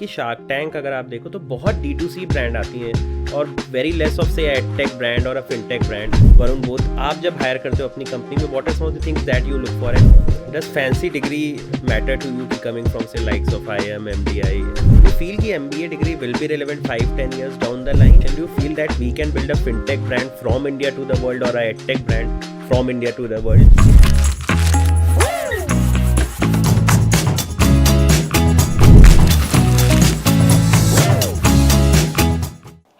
कि shark tank अगर आप देखो तो बहुत D2C ब्रांड आती हैं और very less of say edtech brand और a fintech brand. Varun both, आप जब हायर करते हो अपनी कंपनी में, what are some of the things that you look for and does fancy degree matter to you की coming from say likes of IIM MDI? You feel कि MBA degree will be relevant 5-10 years down the line, and you feel that we can build a fintech brand from India to the world or a edtech brand from India to the world?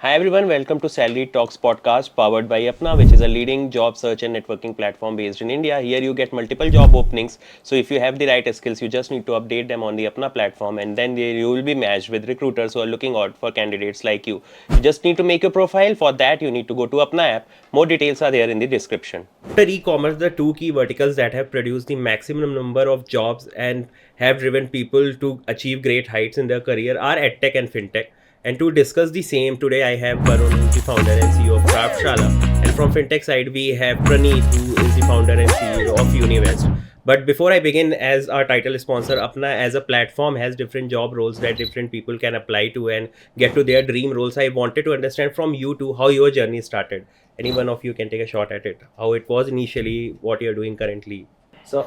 Hi everyone, welcome to Salary Talks podcast powered by Apna, which is a leading job search and networking platform based in India. Here you get multiple job openings. So if you have the right skills, you just need to update them on the Apna platform, and then you will be matched with recruiters who are looking out for candidates like you. You just need to make your profile. For that, you need to go to Apna app. More details are there in the description. After e-commerce, the two key verticals that have produced the maximum number of jobs and have driven people to achieve great heights in their career are EdTech and FinTech. And to discuss the same, today I have Varun, who is the founder and CEO of Craftshala. And from FinTech side, we have Praneeth, who is the founder and CEO of Univest. But before I begin, as our title sponsor, Apna as a platform has different job roles that different people can apply to and get to their dream roles. I wanted to understand from you two how your journey started. Any one of you can take a shot at it. How it was initially, what you're doing currently. So,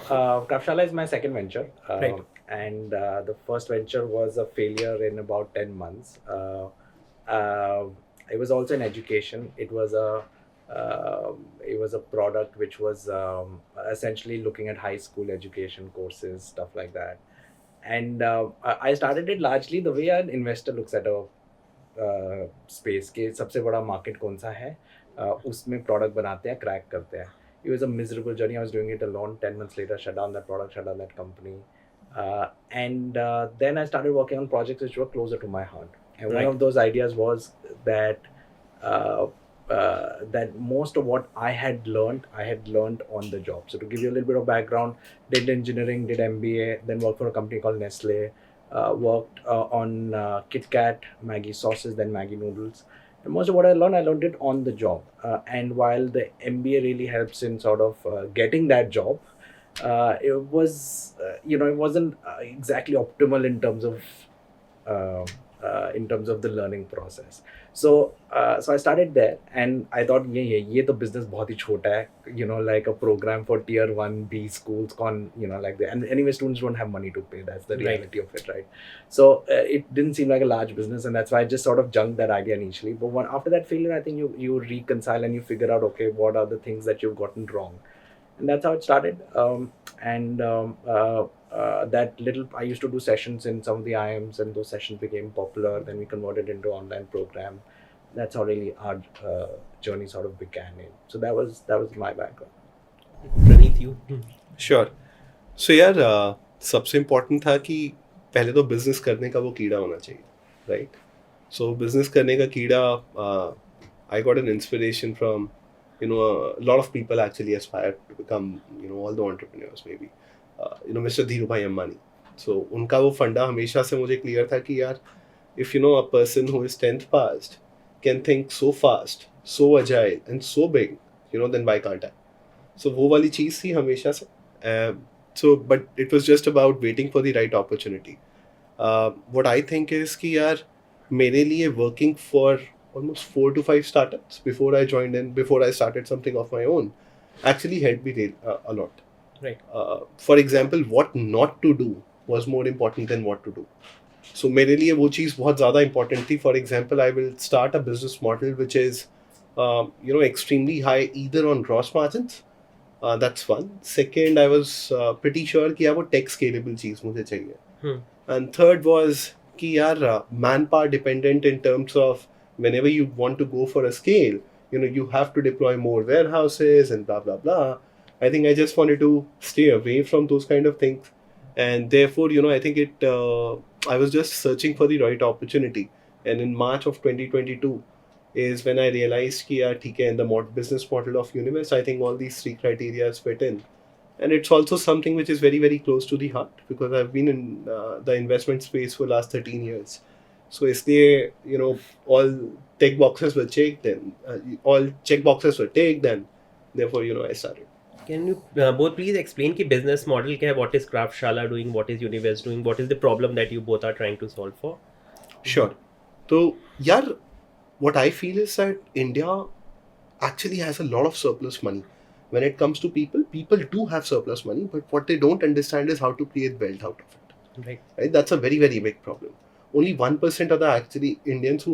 Craftshala is my second venture. Right. And the first venture was a failure in about 10 months. It was also in education. It was a product which was essentially looking at high school education courses, stuff like that. And I started it largely the way an investor looks at a space के सबसे बड़ा market कौन सा है, उसमें product बनाते हैं, crack करते हैं. It was a miserable journey. I was doing it alone. 10 months later, shut down that product, shut down that company. And then I started working on projects which were closer to my heart. And one of those ideas was that that most of what I had learned on the job. So to give you a little bit of background, did engineering, did MBA, then worked for a company called Nestle, worked on Kit Kat, Maggi sauces, then Maggi noodles. And most of what I learned it on the job. And while the MBA really helps in sort of getting that job, it was, it wasn't exactly optimal in terms of the learning process. So I started there, and I thought, ये तो business बहुत ही छोटा है, like a program for tier 1B schools, like that. And anyway, students don't have money to pay. That's the reality of it, right? So it didn't seem like a large business, and that's why I just sort of junked that idea initially. But after that failure, I think you reconcile and you figure out, okay, what are the things that you've gotten wrong, and that's how it started. That little, I used to do sessions in some of the IIMs, and those sessions became popular. Then we converted into online program. That's how really our journey sort of began. So that was my background. Praneeth, you? Sure. So यार सबसे important था कि पहले तो business करने का वो कीड़ा होना चाहिए, राइट? सो बिजनेस करने का कीड़ा, I got an inspiration from, a lot of people actually aspire to become, all the entrepreneurs maybe. Mr. Dhirubhai Ambani. So उनका वो फंडा हमेशा से मुझे क्लियर था कि यार, if a person who is 10th passed can think so fast, so agile and so big, then why can't I? So वो वाली चीज़ थी हमेशा से. But it was just about waiting for the right opportunity. What I think is कि यार मेरे लिए working for almost 4 to 5 startups before I started something of my own actually helped me a lot. Right. For example, what not to do was more important than what to do. So मेरे लिए वो चीज़ बहुत ज़्यादा important थी. For example, I will start a business model which is extremely high either on gross margins. That's one. Second, I was pretty sure कि यार वो tech scalable चीज़ मुझे चाहिए. And third was कि यार manpower dependent in terms of whenever you want to go for a scale, you have to deploy more warehouses and blah blah blah. I think I just wanted to stay away from those kind of things, and therefore, I think I was just searching for the right opportunity. And in March of 2022 is when I realized कि यार ठीक है, in the business model of Univest, I think all these 3 criteria fit in. And it's also something which is very, very close to the heart because I've been in the investment space for the last 13 years. So इसलिए, all check boxes were checked, then therefore, I started. Can you both please explain ki business model क्या है? What is Craftshala doing? What is Univest doing? What is the problem that you both are trying to solve for? Sure. So, yeah, what I feel is that India actually has a lot of surplus money. When it comes to people, people do have surplus money, but what they don't understand is how to create wealth out of it. Right. Right? That's a very, very big problem. Only 1% of the actually Indians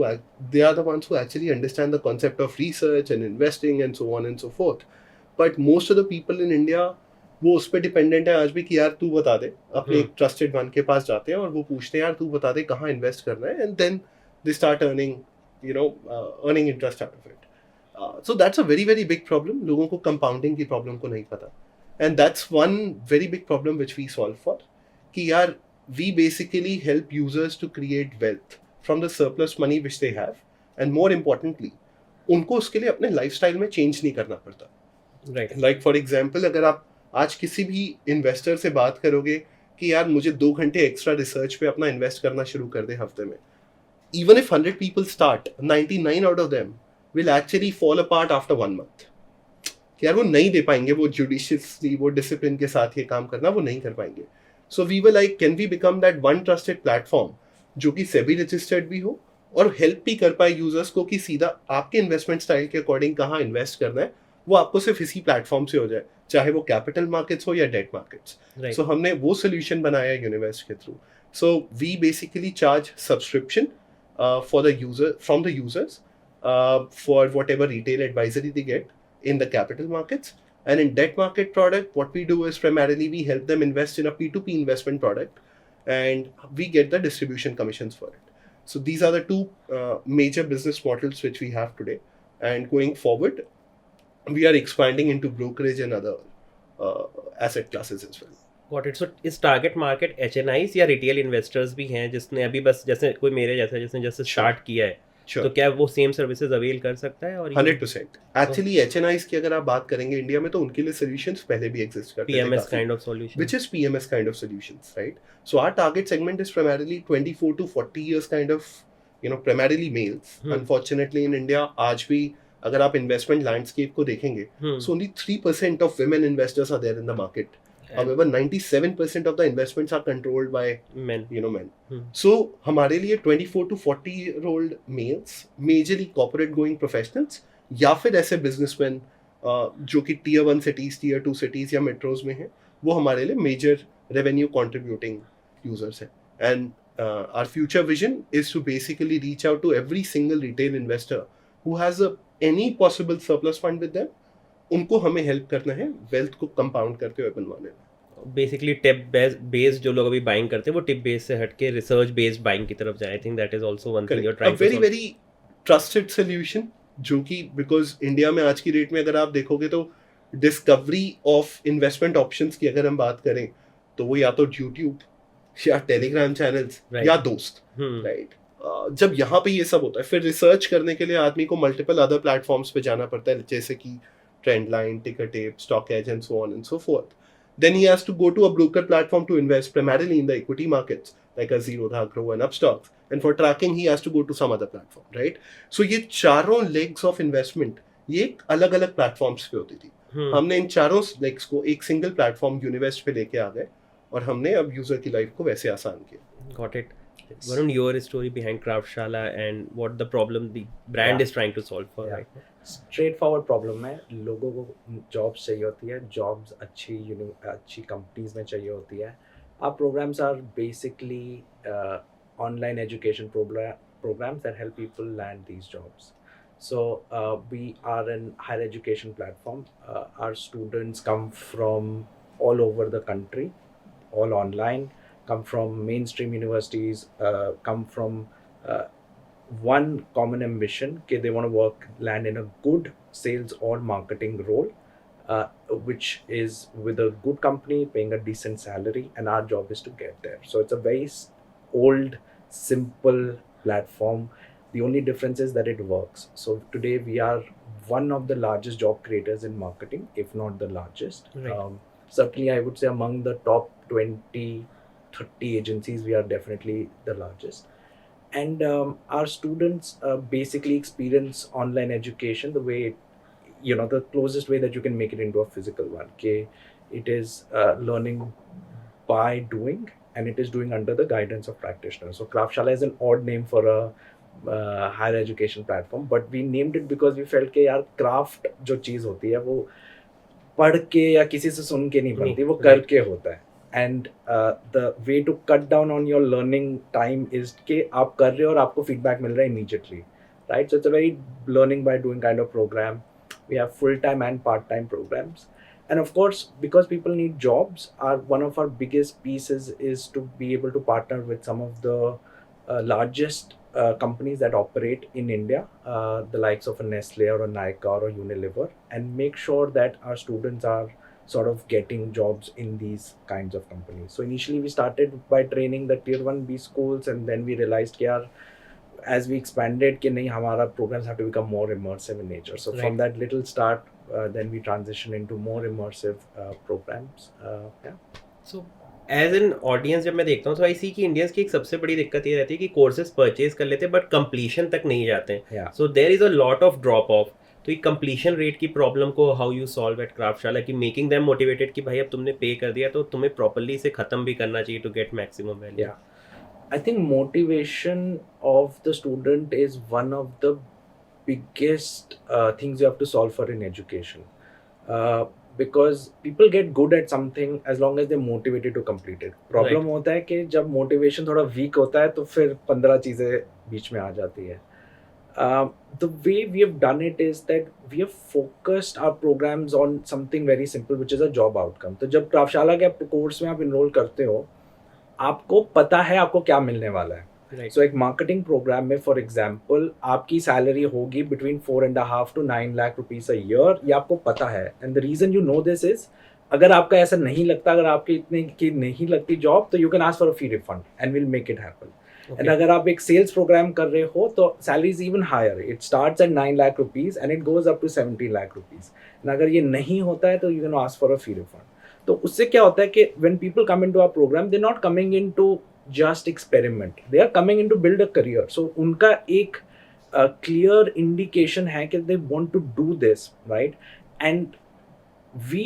they are the ones who actually understand the concept of research and investing and so on and so forth. But most of the people in India वो उस पर dependent है आज भी कि यार तू बता दे अपने एक ट्रस्टेड वन के पास जाते हैं और वो पूछते हैं यार तू बता दे कहाँ इन्वेस्ट करना है and then they start earning interest out of it so that's a very very big problem लोगों को कंपाउंडिंग की प्रॉब्लम को नहीं पता and that's one very big problem which we solve for कि यार we basically help users to create wealth from the surplus money which they have and more importantly उनको उसके लिए अपने लाइफस्टाइल में चेंज नहीं करना पड़ता Right. लाइक फॉर एग्जाम्पल अगर आप आज किसी भी इन्वेस्टर से बात करोगे कि यार मुझे 2 घंटे एक्स्ट्रा रिसर्च पे अपना इन्वेस्ट करना शुरू कर दे हफ्ते में even if 100 people start 99 out of them will actually fall apart after 1 month कि यार वो नहीं दे पाएंगे वो जुडिशियसली वो डिसिप्लिन के साथ ये काम करना वो नहीं कर पाएंगे so we were like can we become that one trusted platform जो कि सेबी रजिस्टर्ड भी हो और हेल्प भी कर पाए यूजर्स को कि सीधा आपके इन्वेस्टमेंट स्टाइल के अकॉर्डिंग कहाँ इन्वेस्ट करना है वो आपको सिर्फ इसी प्लेटफॉर्म से हो जाए चाहे वो कैपिटल मार्केट्स हो या डेट मार्केट्स Right. सो हमने वो सोल्यूशन बनाया यूनिवेस्ट के through so we basically charge subscription for the user from the users for whatever retail advisory they get in the capital markets. And in debt market product, what we do is primarily we help them invest in a P2P investment product and we get the distribution commissions for it. So these are the two major business models which we have today. And going forward, we are expanding into brokerage and other asset classes as well. Got it. So इस target market HNIs या retail investors भी हैं जिसने अभी बस जैसे कोई मेरे जैसा जिसने जैसे स्टार्ट किया है Sure. तो क्या वो सेम सर्विसेज अवेल कर सकता है और 100%. Actually, HNIs की अगर आप बात करेंगे इंडिया में तो उनके लिए solutions पहले भी exist करते थे PMS काफी. Kind of solution Which is PMS kind of solutions, right? So our target segment is primarily 24 to 40 years kind of, primarily males. Unfortunately, in India, आज भी अगर आप investment landscape को देखेंगे, so only 3% of women investors are there in the market. However, 97% of the investments are controlled by men. men. So हमारे लिए 24 to 40 year old males, majorly corporate going professionals, या फिर ऐसे businessmen जो कि tier 1 cities, tier 2 cities या metros में हैं, वो हमारे लिए major revenue contributing users हैं. And our future vision is to basically reach out to every single retail investor who has any possible surplus fund with them. उनको हमें help करना है वेल्थ को कंपाउंड करते हुए बनवाने में बेसिकली टिप बेस्ड जो लोग अभी बाइंग करते हैं वो टिप बेस्ड से हटके रिसर्च बेस्ड बाइंग की तरफ जाए I think that is also one thing you are trying very very trusted solution जो कि बिकॉज इंडिया में आज की डेट में अगर आप देखोगे तो डिस्कवरी ऑफ इन्वेस्टमेंट ऑप्शंस की अगर हम बात करें तो वो या तो यूट्यूब या टेलीग्राम चैनल्स या दोस्त राइट जब यहाँ पे ये सब होता है फिर रिसर्च करने के लिए आदमी को मल्टीपल अदर प्लेटफॉर्म्स पे जाना पड़ता है जैसे कि Trendline, Tickertape, StockEdge, and so on and so forth. Then he has to go to a broker platform to invest primarily in the equity markets like a Zerodha, Grow, and Upstox. And for tracking, he has to go to some other platform, right? So ये चारों legs of investment ये अलग अलग platforms पे होती थी. हमने इन चारों legs को एक single platform Univest पे लेके आ गए और हमने अब user की life को वैसे आसान किया. Got it. Varun, your story behind Craftshala and what the problem the brand is trying to solve for right now. Straight forward problem है लोगों को जॉब्स चाहिए होती है जॉब्स अच्छी कंपनीज में चाहिए होती है our programs are basically online education programs that help people land these jobs. So we are an higher education platform. Our students come from all over the country, all online, come from mainstream universities, come from one common ambition that they want to land in a good sales or marketing role, which is with a good company paying a decent salary, and our job is to get there. So it's a very old, simple platform. The only difference is that it works. So today we are one of the largest job creators in marketing, if not the largest. Right. Certainly I would say among the top 20, 30 agencies, we are definitely the largest. And our students basically experience online education the way, the closest way that you can make it into a physical one. Okay? It is learning by doing and it is doing under the guidance of practitioners. So Craftshala is an odd name for a higher education platform, but we named it because we felt कि यार craft जो चीज़ होती है वो पढ़ के या किसी से सुन के नहीं बनती, वो करके होता है. And the way to cut down on your learning time is कि आप कर रहे हो और आपको feedback मिल रहा है immediately, right? So it's a very learning by doing kind of program. We have full-time and part-time programs. And of course, because people need jobs, one of our biggest pieces is to be able to partner with some of the largest companies that operate in India, the likes of a Nestle or a Nykaa or a Unilever, and make sure that our students are sort of getting jobs in these kinds of companies. So initially we started by training the tier 1B schools, and then we realized that as we expanded, कि नहीं, हमारा programs have to become more immersive in nature. So from that little start, then we transition into more immersive programs. So as an audience जब मैं देखता हूँ तो आई सी कि Indians की एक सबसे बड़ी दिक्कत ये रहती है कि कोर्सेज परचेज कर लेते हैं बट कंप्लीशन तक नहीं जाते हैं. So there is a lot of drop off. तो ये कंप्लीशन रेट की प्रॉब्लम को how you solve at Kraftshala कि मेकिंग देम मोटिवेटेड कि भाई अब तुमने पे कर दिया तो तुम्हें प्रॉपर्ली इसे खत्म भी करना चाहिए to get maximum value. I think motivation of the student is one of the biggest things you have to solve for in education. Because people get good at something as long as they're motivated to complete it. Problem होता है कि जब motivation थोड़ा weak होता है तो फिर 15 चीज़ें बीच में आ जाती है. The way we have done it is that we have focused our programs on something very simple, which is a job outcome. तो जब क्राफ्टशाला के कोर्स में आप इनरोल करते हो, आपको पता है आपको क्या मिलने वाला है. So एक मार्केटिंग प्रोग्राम में फॉर एग्जांपल आपकी सैलरी होगी between 4.5 to 9 lakh rupees a year, ये आपको पता है. And the reason you know this is, अगर आपका ऐसा नहीं लगता, अगर आपके इतने की नहीं लगती जॉब, तो you can ask for a fee refund and will make it happen. And अगर आप एक सेल्स प्रोग्राम कर रहे हो तो salary is even higher. It starts at 9 lakh rupees and it goes up to 17 lakh rupees. And अगर ये नहीं होता है तो you can ask for a fee refund. तो उससे क्या होता है कि when people come into our programme, they are not coming into just experiment, they are coming in to build a career. So उनका एक clear indication है कि they want to do this, right? And we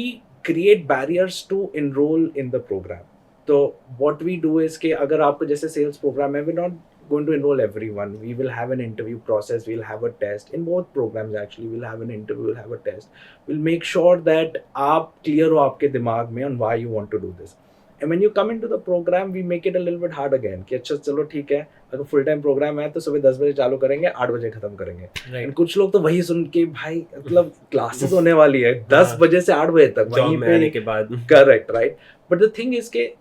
create barriers to enroll in the program. So what we do is कि अगर आपको जैसे sales program है, we're not going to enroll everyone. We will have an interview process, we'll have a test. In both programs actually, we'll have an interview, we'll have a test. We'll make sure that आप clear हो आपके दिमाग में on why you want to do this. And when you come into the program, we make it a little bit hard again. कि अच्छा चलो ठीक है, अगर फुल टाइम प्रोग्राम है तो सुबह 10 बजे चालू करेंगे, 8 बजे खत्म करेंगे. And कुछ लोग तो वही सुन के भाई मतलब क्लासेस होने वाली है 10 बजे से 8 बजे तक वहीं पे आने के बाद. Correct, right. But the thing is के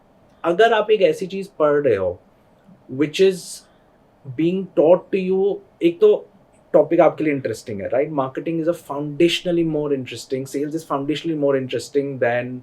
अगर आप एक ऐसी चीज पढ़ रहे हो which is being taught to you, एक तो टॉपिक आपके लिए इंटरेस्टिंग है, right. Marketing is a foundationally more interesting, sales is foundationally more interesting than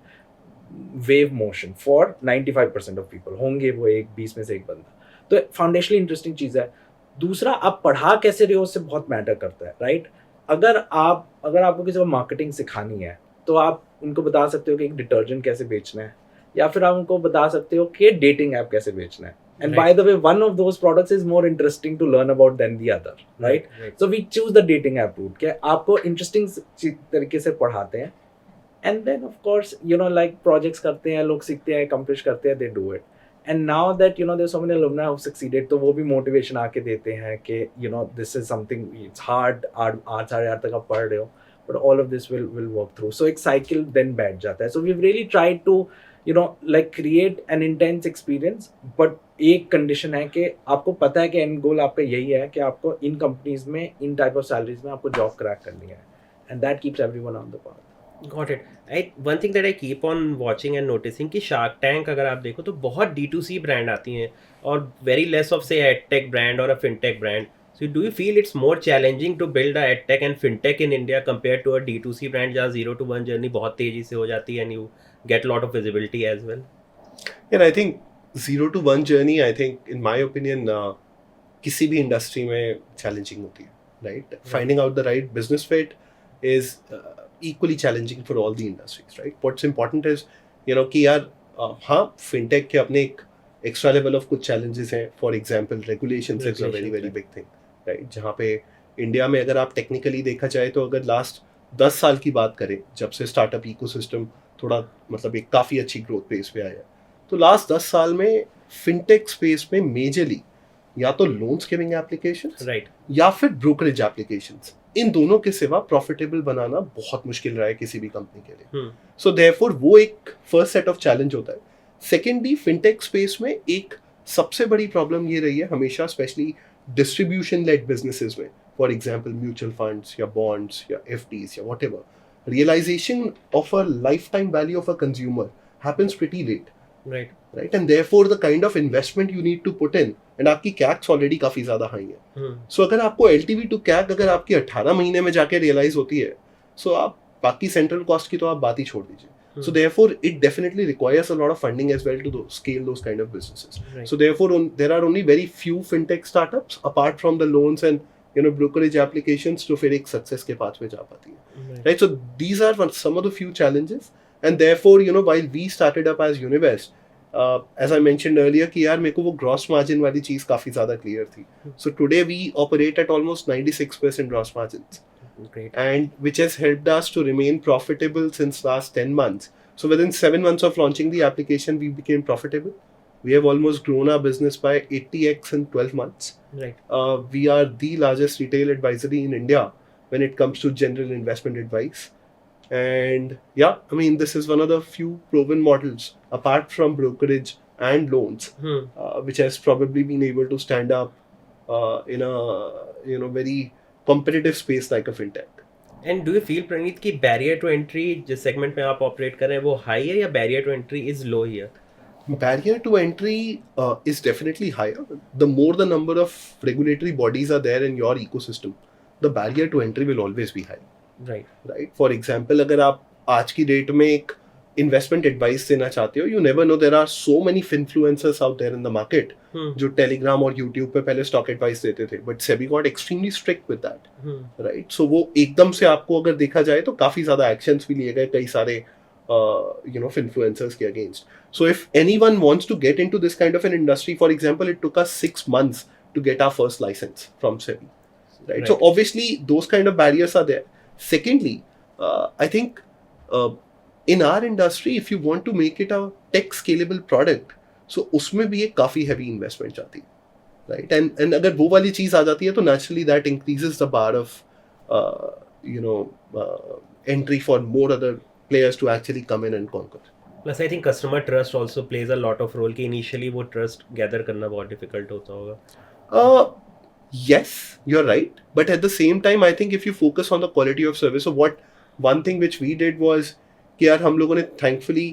wave motion for 95% of people. होंगे वो 20 में से एक बंदा. तो फाउंडेशनली इंटरेस्टिंग चीज़ है. दूसरा, आप पढ़ा कैसे रहे हो उससे बहुत मैटर करता है, राइट. अगर आपको किसी को मार्केटिंग सिखानी है तो आप उनको बता सकते हो कि एक डिटर्जेंट कैसे बेचना है, या फिर आप उनको बता सकते हो कि डेटिंग ऐप कैसे बेचना है. And by the way, one of those products is more interesting to learn about than the other, right? So we choose the dating app route. कि आपको इंटरेस्टिंग तरीके से पढ़ाते हैं. And then of course, you know, like projects करते हैं, लोग सीखते हैं, accomplish करते हैं, they do it. And now that, you know, there's so many alumni who've succeeded, तो वो भी motivation आके देते हैं कि, you know, this is something, it's hard, 8 तक आप पढ़ रहे हो, but all of this will work through. So एक cycle then बैठ जाता है. So we've really tried to, you know, like create an intense experience, but एक कंडीशन है कि आपको पता है कि एंड गोल आपका यही है कि आपको इन कंपनीज में, इन टाइप ऑफ सैलरीज में आपको जॉब क्रैक करनी है. And that keeps everyone on the path. Got it. One thing that I keep on watching and noticing कि Shark Tank अगर आप देखो तो बहुत D2C ब्रांड आती हैं और very less of say EdTech brand or a FinTech brand. So do you feel it's more challenging to build a EdTech and FinTech in India compared to a D2C brand जहाँ 0 to 1 journey बहुत तेजी से हो जाती है and you get a lot of visibility as well? And I think 0 to 1 journey, I think in my opinion किसी भी industry में चैलेंजिंग होती है, right? Finding out the right business fit is equally challenging for all the industries, right? What's important is, you know, कि यार हाँ fintech के अपने एक extra level of कुछ challenges हैं. For example, regulations is a very very big thing, right? जहाँ पे इंडिया में अगर आप टेक्निकली देखा जाए तो अगर लास्ट 10 साल की बात करें, जब से स्टार्टअप इकोसिस्टम थोड़ा मतलब एक काफ़ी अच्छी ग्रोथ पेस पे आया, तो लास्ट 10 साल में फिनटेक स्पेस में मेजरली या तो लोन्स गिविंग एप्लीकेशंस राइट या फिर ब्रोकरेज एप्लीकेशंस, इन दोनों के सिवा प्रॉफिटेबल बनाना बहुत मुश्किल रहा है किसी भी कंपनी के लिए. सो देयरफॉर वो एक फर्स्ट सेट ऑफ चैलेंज होता है. सेकेंडली फिनटेक स्पेस में एक सबसे बड़ी प्रॉब्लम ये रही है हमेशा, स्पेशली डिस्ट्रीब्यूशन लेड बिजनेसेस में, फॉर एग्जांपल म्यूचुअल फंड्स या बॉन्ड्स या एफडीज या whatever, realization of a lifetime value of a consumer happens pretty late, right, and therefore the kind of investment you need to put in, and आपकी CACs already काफी ज्यादा high है. So अगर आपको LTV to CAC अगर आपकी 18 महीने में जाके रियलाइज होती है, so आप बाकी सेंट्रल कॉस्ट की तो आप बात ही छोड़ दीजिए. So therefore it definitely requires a lot of funding as well to scale those kind of businesses. Right. So therefore there are only very few fintech startups apart from the loans and brokerage applications to फिर एक success के path पे जा पाती है. Right. So these are some of the few challenges, and therefore while we started up as Univest, as I mentioned earlier कि यार मेरे को वो gross margin वाली चीज काफी ज्यादा clear थी. So today we operate at almost 96% gross margins. Great. And which has helped us to remain profitable since last 10 months. So within 7 months of launching the application, we became profitable. We have almost grown our business by 80x in 12 months. Right. We are the largest retail advisory in India when it comes to general investment advice. And yeah, I mean, this is one of the few proven models, apart from brokerage and loans, which has probably been able to stand up in a very competitive space like a fintech. And do you feel, Praneeth, कि barrier to entry जिस segment में आप operate कर रहे हैं वो high है या barrier to entry is low here? Barrier to entry is definitely higher. The more the number of regulatory bodies are there in your ecosystem, the barrier to entry will always be high. Right. Right. For example, अगर आप आज की date में एक investment advice देना चाहते हो, you never know, there are so many influencers out there in the market जो Telegram और YouTube पे पहले stock advice देते थे, but SEBI got extremely strict with that. Right. So वो एकदम से आपको अगर देखा जाए तो काफी ज्यादा actions भी लिए गए कई सारे influencers के against. So if anyone wants to get into this kind of an industry, for example, it took us 6 months to get our first license from SEBI. Right. So obviously those kind of barriers are there. Secondly, I think in our industry, if you want to make it a tech scalable product, so उसमें भी एक काफी heavy investment जाती है, right? And अगर वो वाली चीज आ जाती है तो naturally that increases the bar of entry for more other players to actually come in and conquer. Plus I think customer trust also plays a lot of role कि initially वो trust gather करना बहुत difficult होता होगा. Yes, you're right. But at the same time, I think if you focus on the quality of service, so one thing which we did was कि यार हम लोगों ने thankfully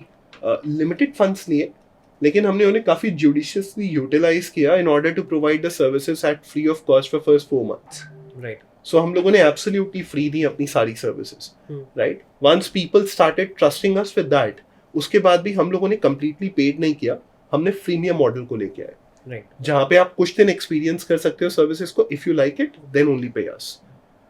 limited funds लिए, लेकिन हमने उन्हें काफी judiciously utilize किया in order to provide the services at free of cost for first 4 months. Right. So हम लोगों ने absolutely free दी अपनी सारी services. Right. Once people started trusting us with that, उसके बाद भी हम लोगों ने completely paid नहीं किया, हमने freemium model को लेके आए. Right. जहाँ पे आप कुछ दिन एक्सपीरियंस कर सकते हो सर्विसेज को, if you like it then only pay us.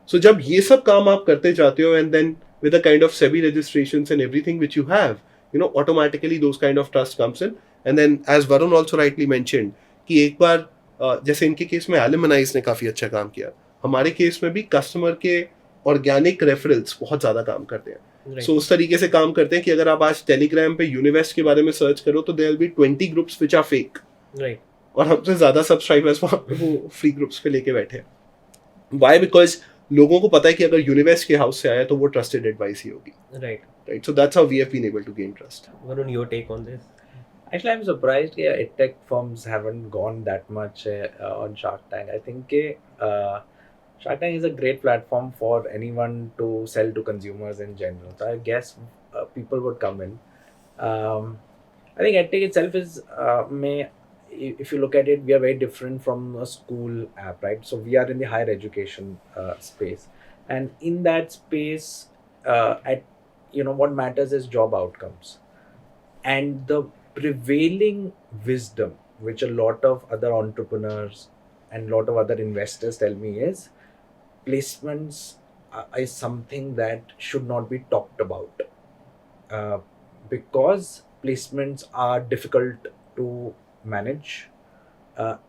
सो जब ये सब काम आप करते जाते हो, and then with the kind of SEBI registrations and everything which you have, automatically those kind of trust comes in. And then as Varun also rightly mentioned कि एक बार जैसे इनके केस में एलुमनाइज ने काफी अच्छा काम किया, हमारे केस में भी कस्टमर के ऑर्गेनिक रेफरल्स बहुत ज्यादा काम करते हैं. सो उस तरीके से काम करते हैं कि अगर आप आज टेलीग्राम पे यूनिवेस्ट के बारे में सर्च करो तो there will be 20 groups which are fake. Right. और हमसे ज्यादा सब्सक्राइबर्स वो फ्री ग्रुप्स पे लेके बैठे हैं. Why? Because लोगों को पता है कि अगर यूनिवेस्ट के हाउस से आया तो वो ट्रस्टेड एडवाइस ही होगी. Right. So that's how we have been able to gain trust. Varun, your take on this? Actually, I'm surprised that edtech firms haven't gone that much on Shark Tank. I think Shark Tank is a great platform for anyone to sell to consumers in general. So I guess people would come in. I think edtech itself is if you look at it, we are very different from a school app, right? So we are in the higher education space, and in that space, what matters is job outcomes, and the prevailing wisdom which a lot of other entrepreneurs and a lot of other investors tell me is placements is something that should not be talked about because placements are difficult to manage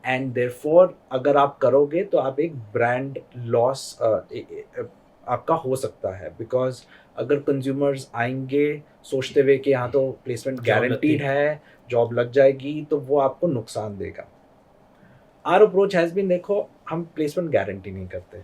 and therefore अगर आप करोगे तो आप एक brand loss आपका हो सकता है, बिकॉज अगर कंज्यूमर्स आएंगे सोचते हुए कि यहाँ तो प्लेसमेंट गारंटीड है, जॉब लग जाएगी तो वो आपको नुकसान देगा. आर अप्रोच हैज़ बीन, देखो हम प्लेसमेंट गारंटी नहीं करते,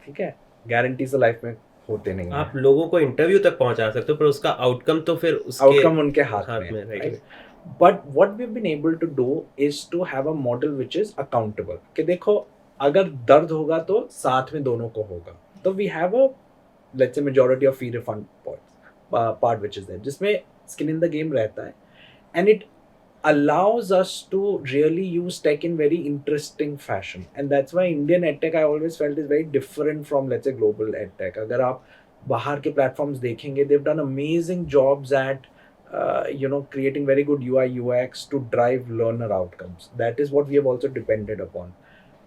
ठीक है, गारंटीज तो लाइफ में होते नहीं आप हैं, लोगों को इंटरव्यू तक पहुंचा सकते हो पर उसका आउटकम तो फिर उसके आउटकम उनके हाथ हाथ में में, है, right. right? But what we've been able to do is to have a model which is accountable. कि देखो अगर दर्द होगा तो साथ में दोनों को होगा. तो we have a let's say majority of fee refund part which is there, जिसमें skin in the game रहता है, and it allows us to really use tech in very interesting fashion. And that's why Indian edtech I always felt is very different from let's say global edtech. अगर आप बाहर के platforms देखेंगे, they've done amazing jobs at creating very good UI UX to drive learner outcomes. That is what we have also depended upon.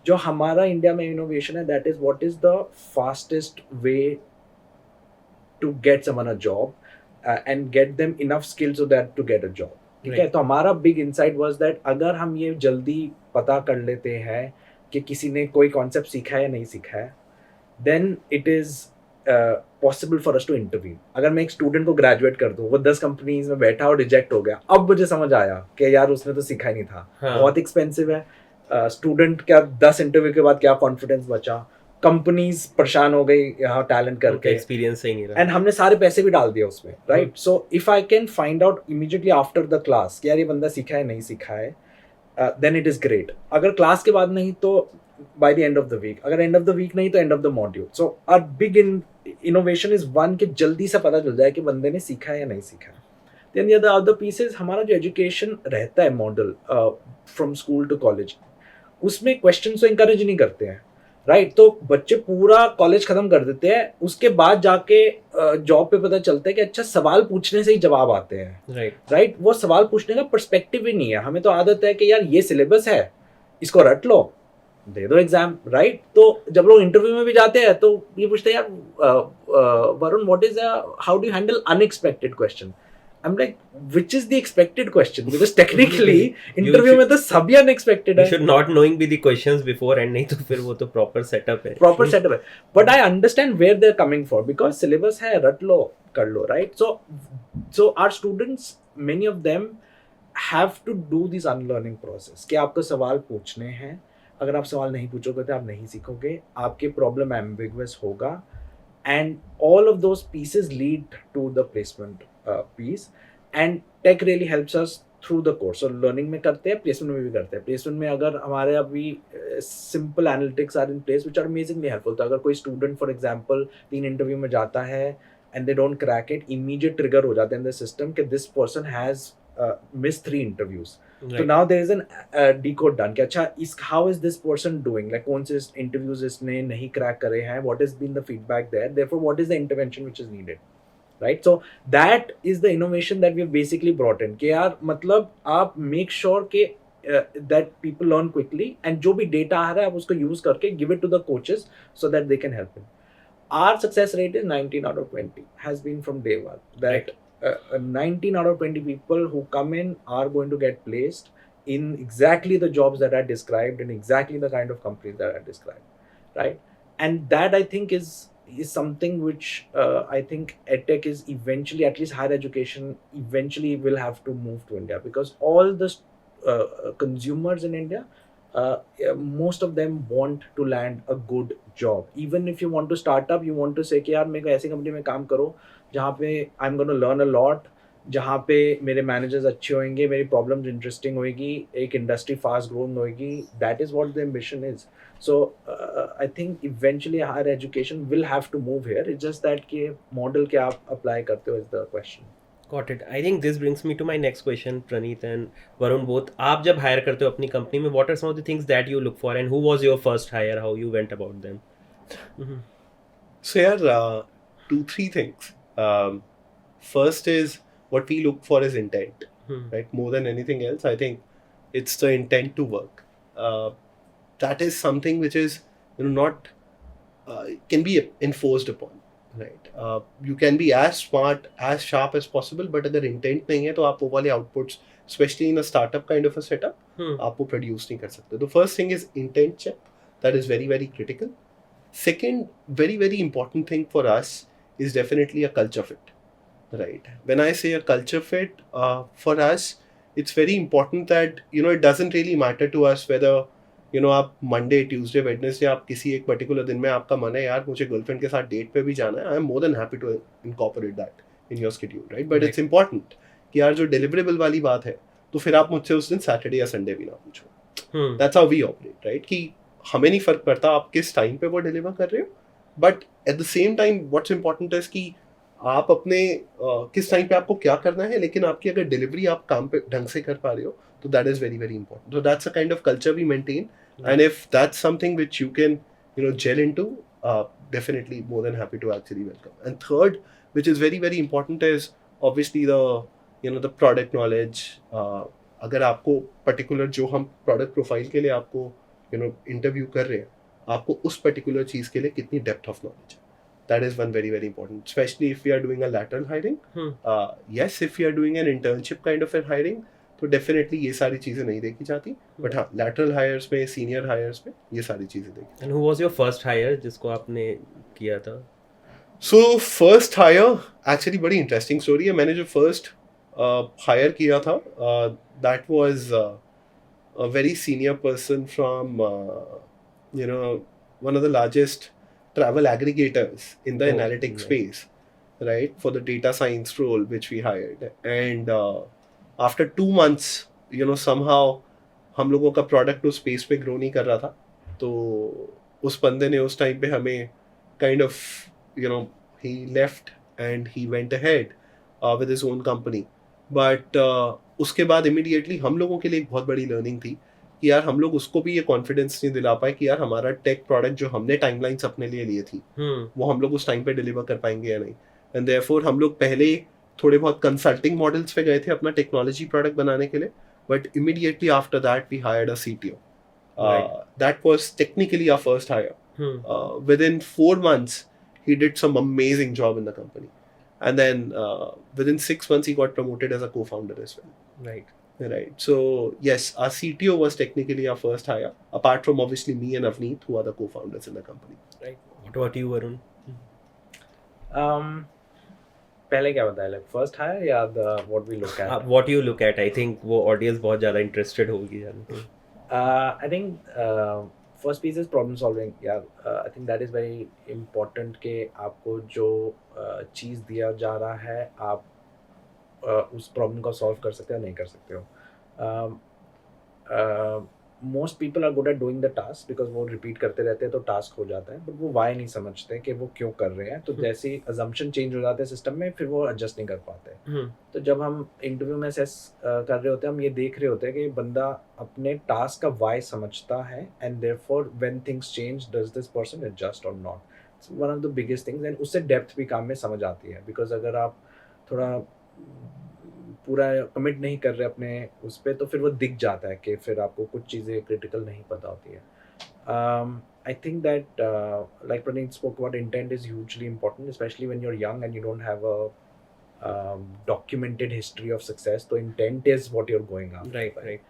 जो हमारा India में innovation है, that is what is the fastest way to get someone a job and get them enough skills so that to get a job. ठीक है, तो हमारा big insight was that अगर हम ये जल्दी पता कर लेते हैं कि किसी ने कोई कॉन्सेप्ट सीखा है या नहीं सीखा है, then it is possible for us to interview. अगर मैं एक स्टूडेंट को ग्रेजुएट कर दूं, वो 10 कंपनीज में बैठा और रिजेक्ट हो गया, अब मुझे समझ आया कि यार उसने तो सीखा ही नहीं था. बहुत एक्सपेंसिव है. स्टूडेंट क्या 10 इंटरव्यू के बाद क्या कॉन्फिडेंस बचा, कंपनीज परेशान हो गई यहाँ टैलेंट करके, एक्सपीरियंस सही नहीं रहा, एंड हमने सारे पैसे भी डाल दिए उसमें, right. So if I can find out immediately after the class कि यार ये बंदा सीखा है नहीं सीखा है, देन इट इज ग्रेट. अगर क्लास के बाद नहीं तो by the end of the week, अगर एंड ऑफ द वीक नहीं तो end of the module. So our big innovation is one कि जल्दी से पता चल जाए कि बंदे ने सीखा है या नहीं सीखा है. देन द अदर पीसेस, हमारा जो एजुकेशन रहता है model from school to college, उसमें क्वेश्चन तो इंकरेज नहीं करते हैं, राइट. तो बच्चे पूरा कॉलेज खत्म कर देते हैं, उसके बाद जाके जॉब पे पता चलता है कि अच्छा सवाल पूछने से ही जवाब आते हैं, राइट. वो सवाल पूछने का पर्सपेक्टिव ही नहीं है. हमें तो आदत है कि यार ये सिलेबस है, इसको रट लो, दे दो एग्जाम, राइट. तो जब लोग इंटरव्यू में भी जाते हैं तो ये पूछते हैं यार Varun what is how do you handle unexpected question. I'm like, which is the expected question? Because technically, interview में तो सभी unexpected है. You should not knowing be the questions before and नहीं तो फिर वो तो proper setup है. Proper setup है. But I understand where they're coming from because syllabus है, रट लो, कर लो, right? So our students, many of them have to do this unlearning process. कि आपको सवाल पूछने हैं. अगर आप सवाल नहीं पूछोगे तो आप नहीं सीखोगे. आपके problem ambiguous होगा. And all of those pieces lead to the placement piece. And tech really helps us through the course. So learning में करते हैं, placement में भी करते हैं. placement में अगर हमारे अभी simple analytics are in place which are amazingly helpful. तो अगर कोई student for example 3 interview में जाता है and they don't crack it, immediate trigger हो जाता है in the system कि this person has missed 3 interviews. Right. So now there is an decode done कि अच्छा how is this person doing, like कौन से interviews इसने नहीं crack करे हैं, what has been the feedback there, therefore what is the intervention which is needed, right. So that is the innovation that we have basically brought in कि यार मतलब आप make sure कि that people learn quickly and जो भी data आ रहा है आप उसको use करके give it to the coaches so that they can help them. Our success rate is 19 out of 20 has been from day one that right. 19 out of 20 people who come in are going to get placed in exactly the jobs that I described and exactly the kind of companies that I described, right. And that I think is something which I think edtech is eventually, at least higher education eventually will have to move to India because all the consumers in India, most of them want to land a good job. Even if you want to start up, you want to say कि यार मेरे को ऐसी company में काम करो जहाँ पे I'm going to learn a lot, जहाँ पे मेरे मैनेजर्स अच्छे होंगे, मेरी प्रॉब्लम्स इंटरेस्टिंग होएगी, एक इंडस्ट्री फास्ट ग्रोइंग होएगी. That is what the ambition is. So I think eventually higher education will have to move here. It's just that कि मॉडल क्या आप अप्लाई करते हो is the question. Got it. I think this brings me to my next question, Praneeth and Varun both. आप जब hire करते हो अपनी company में, what are some of the things that you look for and who was your first hire? How you went about them? So yeah, 2-3 things. First is what we look for is intent, right? More than anything else, I think it's the intent to work. That is something which is not can be enforced upon. Right. You can be as smart, as sharp as possible, but अगर intent नहीं है तो आप वो वाले outputs, especially in a startup kind of a setup, आप वो produce नहीं कर सकते. The first thing is intent check. That is very, very critical. Second, very, very important thing for us is definitely a culture fit. Right. When I say a culture fit, for us, it's very important that it doesn't really matter to us whether आप Monday Tuesday Wednesday आप किसी एक particular दिन में आपका मन है यार मुझे गर्लफ्रेंड के साथ डेट पे भी जाना है, I am more than happy to incorporate that in your schedule, right? But it's important कि यार जो डिलीवरेबल वाली बात है तो फिर आप मुझसे उस दिन सैटरडे या संडे भी ना पूछो. That's how we operate, right? कि हमें नहीं फर्क पड़ता आप किस टाइम पे वो डिलीवर कर रहे हो, but at the same time what's important is कि आप अपने किस टाइम पे आपको क्या करना है, लेकिन आपकी अगर डिलीवरी आप काम पे ढंग से कर पा रहे हो तो that is very very important. So that's a kind of culture we maintain, and if that's something which you can gel into, definitely more than happy to actually welcome. And third, which is very very important, is obviously the product knowledge. अगर आपको particular जो हम product profile के लिए आपको interview कर रहे हैं, आपको उस particular चीज़ के लिए कितनी depth of knowledge है. That is one very very important, especially if we are doing a lateral hiring. Yes, if we are doing an internship kind of a hiring, तो डेफिनेटली ये सारी चीज़ें नहीं देखी जाती, बट हाँ लैटरल हायर्स में, सीनियर हायर्स में ये सारी चीज़ें देखी. And who was your first hire जिसको आपने किया था? सो फर्स्ट हायर एक्चुअली बड़ी इंटरेस्टिंग स्टोरी है. मैंने जो फर्स्ट हायर किया था that was a very senior person from one of the largest travel aggregators in the analytics space, right, for the data science role which we hired. And after 2 months somehow हम लोगों का product उस space पे grow नहीं कर रहा था, तो उस बंदे ने उस टाइम पे हमें kind of he left and he went ahead with his own company. But उसके बाद इमीडिएटली हम लोगों के लिए एक बहुत बड़ी लर्निंग थी कि यार हम लोग उसको भी ये कॉन्फिडेंस नहीं दिला पाए कि यार हमारा टेक प्रोडक्ट जो हमने टाइमलाइंस अपने लिए ली थी वो हम लोग उस टाइम पे डिलीवर कर पाएंगे या नहीं. एंड देयरफॉर हम लोग पहले थोड़े बहुत कंसल्टिंग मॉडल्स पे गए थे अपना टेक्नोलॉजी प्रोडक्ट बनाने के लिए, but immediately after that we hired a CTO. That was technically our first hire. Within 4 months he did some amazing job in the company, and then within 6 months he got promoted as a co-founder as well. Right. So yes, our CTO was technically our first hire, apart from obviously me and Avneet, who are the co-founders in the company. Right. What about you, Varun? पहले क्या बताया, like first hire या the what we look at? What you look at, I think वो audience बहुत ज़्यादा interested होगी जानने. I think first piece is problem solving. Yeah, I think that is very important कि आपको जो चीज़ दिया जा रहा है आप उस प्रॉब्लम को सॉल्व कर सकते हो नहीं कर सकते हो. Most people are good at doing the task because वो रिपीट करते रहते हैं तो टास्क हो जाता है, बट वो वाई नहीं समझते कि वो क्यों कर रहे हैं. तो जैसे ही अजम्पशन चेंज हो जाते हैं सिस्टम में, फिर वो एडजस्ट नहीं कर पाते. तो जब हम इंटरव्यू में असेस कर रहे होते हैं, हम ये देख रहे होते हैं कि बंदा अपने टास्क का वाई समझता है, and therefore when things change does this person adjust और not. It's one of the biggest things, and उससे डेप्थ भी काम में समझ आती है. बिकॉज अगर आप थोड़ा पूरा कमिट नहीं कर रहे अपने उस पर, तो फिर वो दिख जाता है कि फिर आपको कुछ चीज़ें क्रिटिकल नहीं पता होती है. आई think that like Praneeth spoke about, intent is hugely important, especially when you're young and you don't have a documented history of success. तो intent is what you're going after. Right.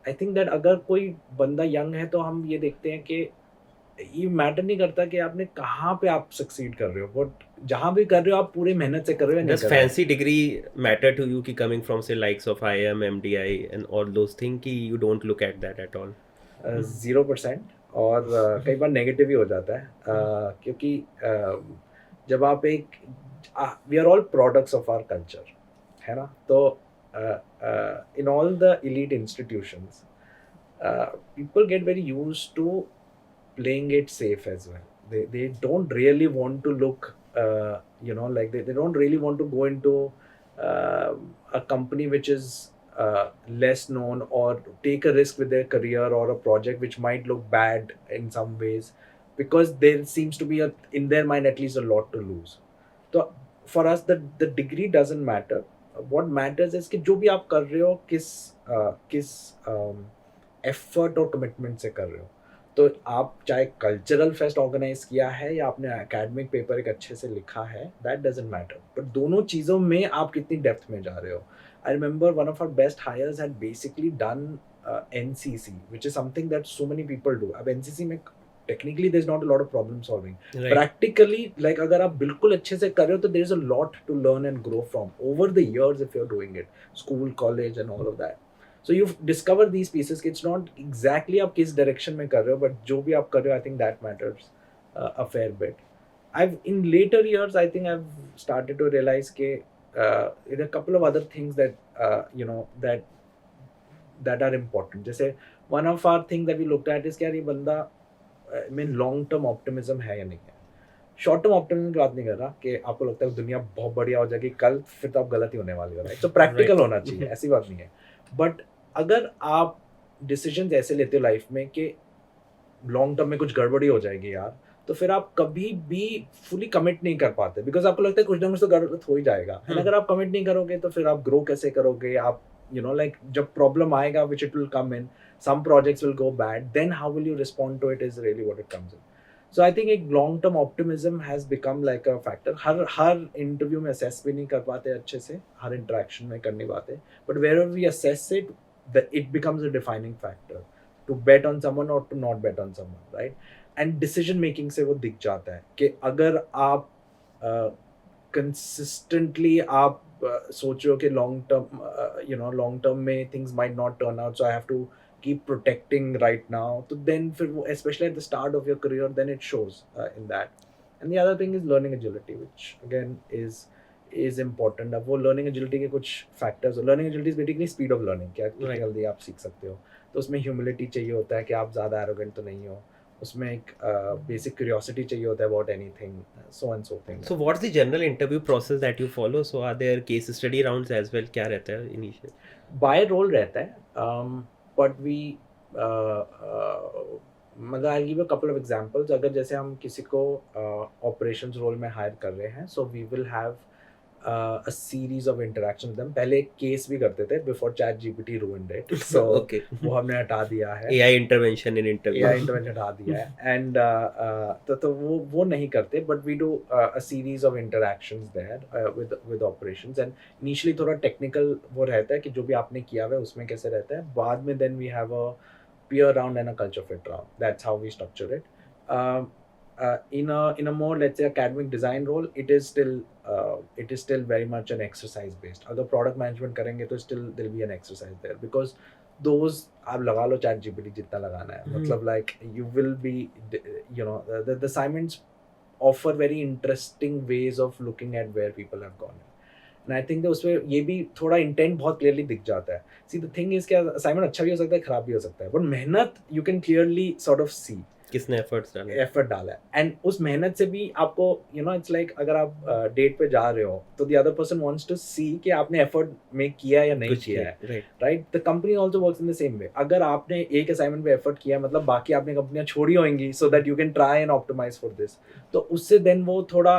I think that अगर कोई बंदा young है तो हम ये देखते हैं कि ये मैटर नहीं करता कि आपने कहाँ पे आप सक्सीड कर रहे हो, बट जहाँ भी कर रहे हो आप पूरी मेहनत से कर रहे हो. Does fancy degree matter to you कि coming from say likes of IIM, MDI and all those things कि you don't look at that at all? 0%. और कई बार नेगेटिव ही हो जाता है, क्योंकि जब आप एक we are all products of our culture, है ना. तो in all the elite institutions people get very used to playing it safe as well. They don't really want to look like they don't really want to go into a company which is less known, or take a risk with their career or a project which might look bad in some ways, because there seems to be in their mind at least a lot to lose. So for us the degree doesn't matter. What matters is कि जो भी आप कर रहे हो किस effort और commitment से कर रहे हो. तो आप चाहे कल्चरल फेस्ट ऑर्गेनाइज किया है या आपने एकेडमिक पेपर एक अच्छे से लिखा है, दैट डजंट मैटर, बट दोनों चीज़ों में आप कितनी डेप्थ में जा रहे हो. I remember one of our best hires had basically done NCC, which is something that so many people do. अब NCC में technically there's not a lot of problem solving. Right. Practically, like अगर आप बिल्कुल अच्छे से कर रहे हो तो there's a lot to learn and grow from over the years if you're doing it, school, college and all of that. So you've discovered these pieces. It's not exactly आप किस direction में कर रहे हो, but जो भी आप कर रहे हो, I think that matters a fair bit. I've in later years, I think I've started to realize that there are a couple of other things that that are important. जैसे one of our things that we looked at is कि यार ये बंदा में long term optimism है या नहीं है. शॉर्ट टर्म ऑप्टिमिज्म की बात नहीं कर रहा कि आपको लगता है दुनिया बहुत बढ़िया हो जाएगी कल, फिर तो आप गलत ही होने वाली हो. तो प्रैक्टिकल होना चाहिए, ऐसी बात नहीं है. बट अगर आप डिसीजन ऐसे लेते हो लाइफ में कि लॉन्ग टर्म में कुछ गड़बड़ी हो जाएगी यार, तो फिर आप कभी भी फुली कमिट नहीं कर पाते, बिकॉज आपको लगता है कुछ ना कुछ तो गलत हो ही जाएगा. एंड अगर आप कमिट नहीं करोगे तो फिर आप ग्रो कैसे करोगे? आप like जब प्रॉब्लम आएगा, which it will come in, some projects will go bad, then how will you respond to it is really what it comes in. So I think एक long term optimism has become like a factor. Her interview में assess भी नहीं कर पाते अच्छे से, हर interaction में कर नहीं पाते, but wherever we assess it, it becomes a defining factor to bet on someone or to not bet on someone, right? And decision making से वो दिख जाता है कि अगर आप consistently आप सोच रहे हो कि लॉन्ग टर्म में things might not turn out, so I have to keep protecting right now, तो then फिर वो especially at the start of your career, then it shows in that. And the other thing is learning agility, which again is important. अब वो learning agility के कुछ factors, learning agility is basically speed of learning, क्या कितनी जल्दी आप सीख सकते हो. तो उसमें humility चाहिए होता है कि आप ज़्यादा arrogant तो नहीं हो, उसमें एक basic curiosity चाहिए होता है about anything, so and so things. So what's the general interview process that you follow? So are there case study rounds as well? क्या रहता है initial? By role रहता है, but we मतलब I'll give you a couple of examples. अगर जैसे हम किसी को operations role में hire कर रहे हैं, so we will have a series of interactions with them. पहले एक case भी करते थे before ChatGPT ruined it. So Okay. वो हमने हटा दिया है. AI intervention in interview. AI intervention हटा दिया है. And तो वो नहीं करते, but we do a series of interactions there with operations. And initially थोड़ा technical वो रहता है कि जो भी आपने किया हुआ है उसमें कैसे रहता है. बाद में then we have a peer round and a culture fit round. That's how we structure it. In a more, let's say, academic design role, it is still very much an exercise based. अगर product management करेंगे तो still there'll be an exercise there, because those आप लगा लो ChatGPT जितना लगाना है, मतलब like you will be, the assignments offer very interesting ways of looking at where people have gone. And I think उसमें ये भी थोड़ा intent बहुत clearly दिख जाता है. See, the thing is कि assignment अच्छा भी हो सकता है, खराब भी हो सकता है, but मेहनत you can clearly sort of see. किसने एफर्ट्स डाले, एफर्ट डाला है. एंड उस मेहनत से भी आपको इट्स लाइक अगर आप डेट पे जा रहे हो तो the other person wants to see कि आपने एफर्ट में किया या नहीं किया है, right? The company also works in the same way. अगर आपने एक असाइनमेंट पे एफर्ट किया मतलब बाकी आपने कंपनियां छोड़ी होंगी, so that you can try and optimize for this. तो उससे देन वो थोड़ा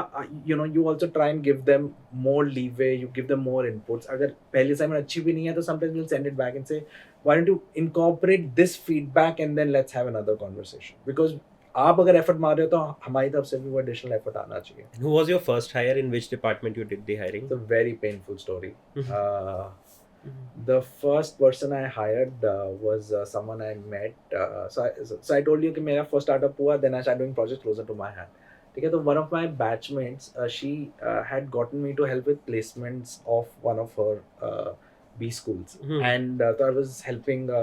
you also try and give them more leeway, you give them more inputs. अगर पहली असाइनमेंट अच्छी भी नहीं है तो sometimes will send it back and say why don't you incorporate this feedback and then let's have another conversation, because आप अगर effort मार रहे हो तो हमारी तरफ से भी वो एडिशनल एफर्ट आना चाहिए. Who was your first hire? In which department you did the hiring? It's a very painful story. The first person I hired was someone I met. So I told you कि मेरा first startup हुआ, then I started doing projects closer to my hand. ठीक है, तो one of my batchmates, she had gotten me to help with placements of one of her B schools, and so I was helping a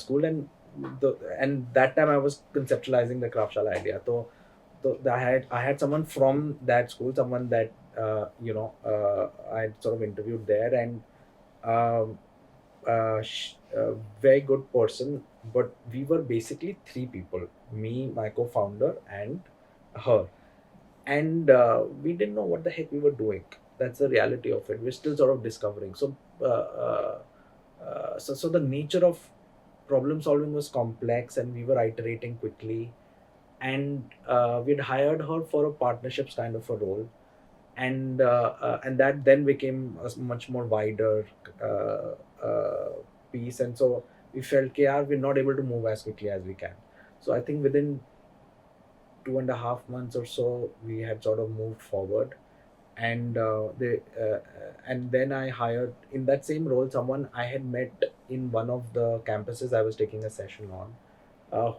school, and that time I was conceptualizing the Craftshalla idea. So I had someone from that school, someone that I had sort of interviewed there, and very good person, but we were basically three people: me, my co-founder, and her, and we didn't know what the heck we were doing. That's the reality of it. We're still sort of discovering. So so the nature of problem solving was complex, and we were iterating quickly, and we'd hired her for a partnerships kind of a role, and that then became a much more wider piece, and so we felt that we're not able to move as quickly as we can. So I think within 2.5 months or so we had sort of moved forward, and and then I hired in that same role someone I had met in one of the campuses I was taking a session on,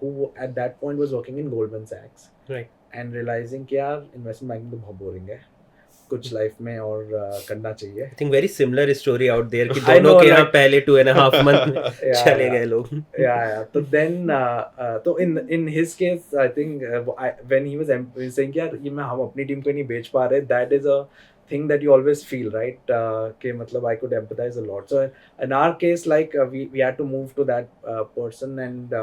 who at that point was working in Goldman Sachs Right. and realizing कि यार investment banking तो बहुत boring है, कुछ life में और करना चाहिए. I think very similar story out there कि I दोनों know, के यहाँ like- पहले 2.5 month में Yeah, चले yeah. गए लोग. Yeah. So then, so in his case, I think when he was saying कि यार ये मैं हम अपनी टीम को नहीं बेच पा रहे, that is a thing that you always feel, right? कि मतलब I could empathize a lot. So in our case, like we had to move to that person, and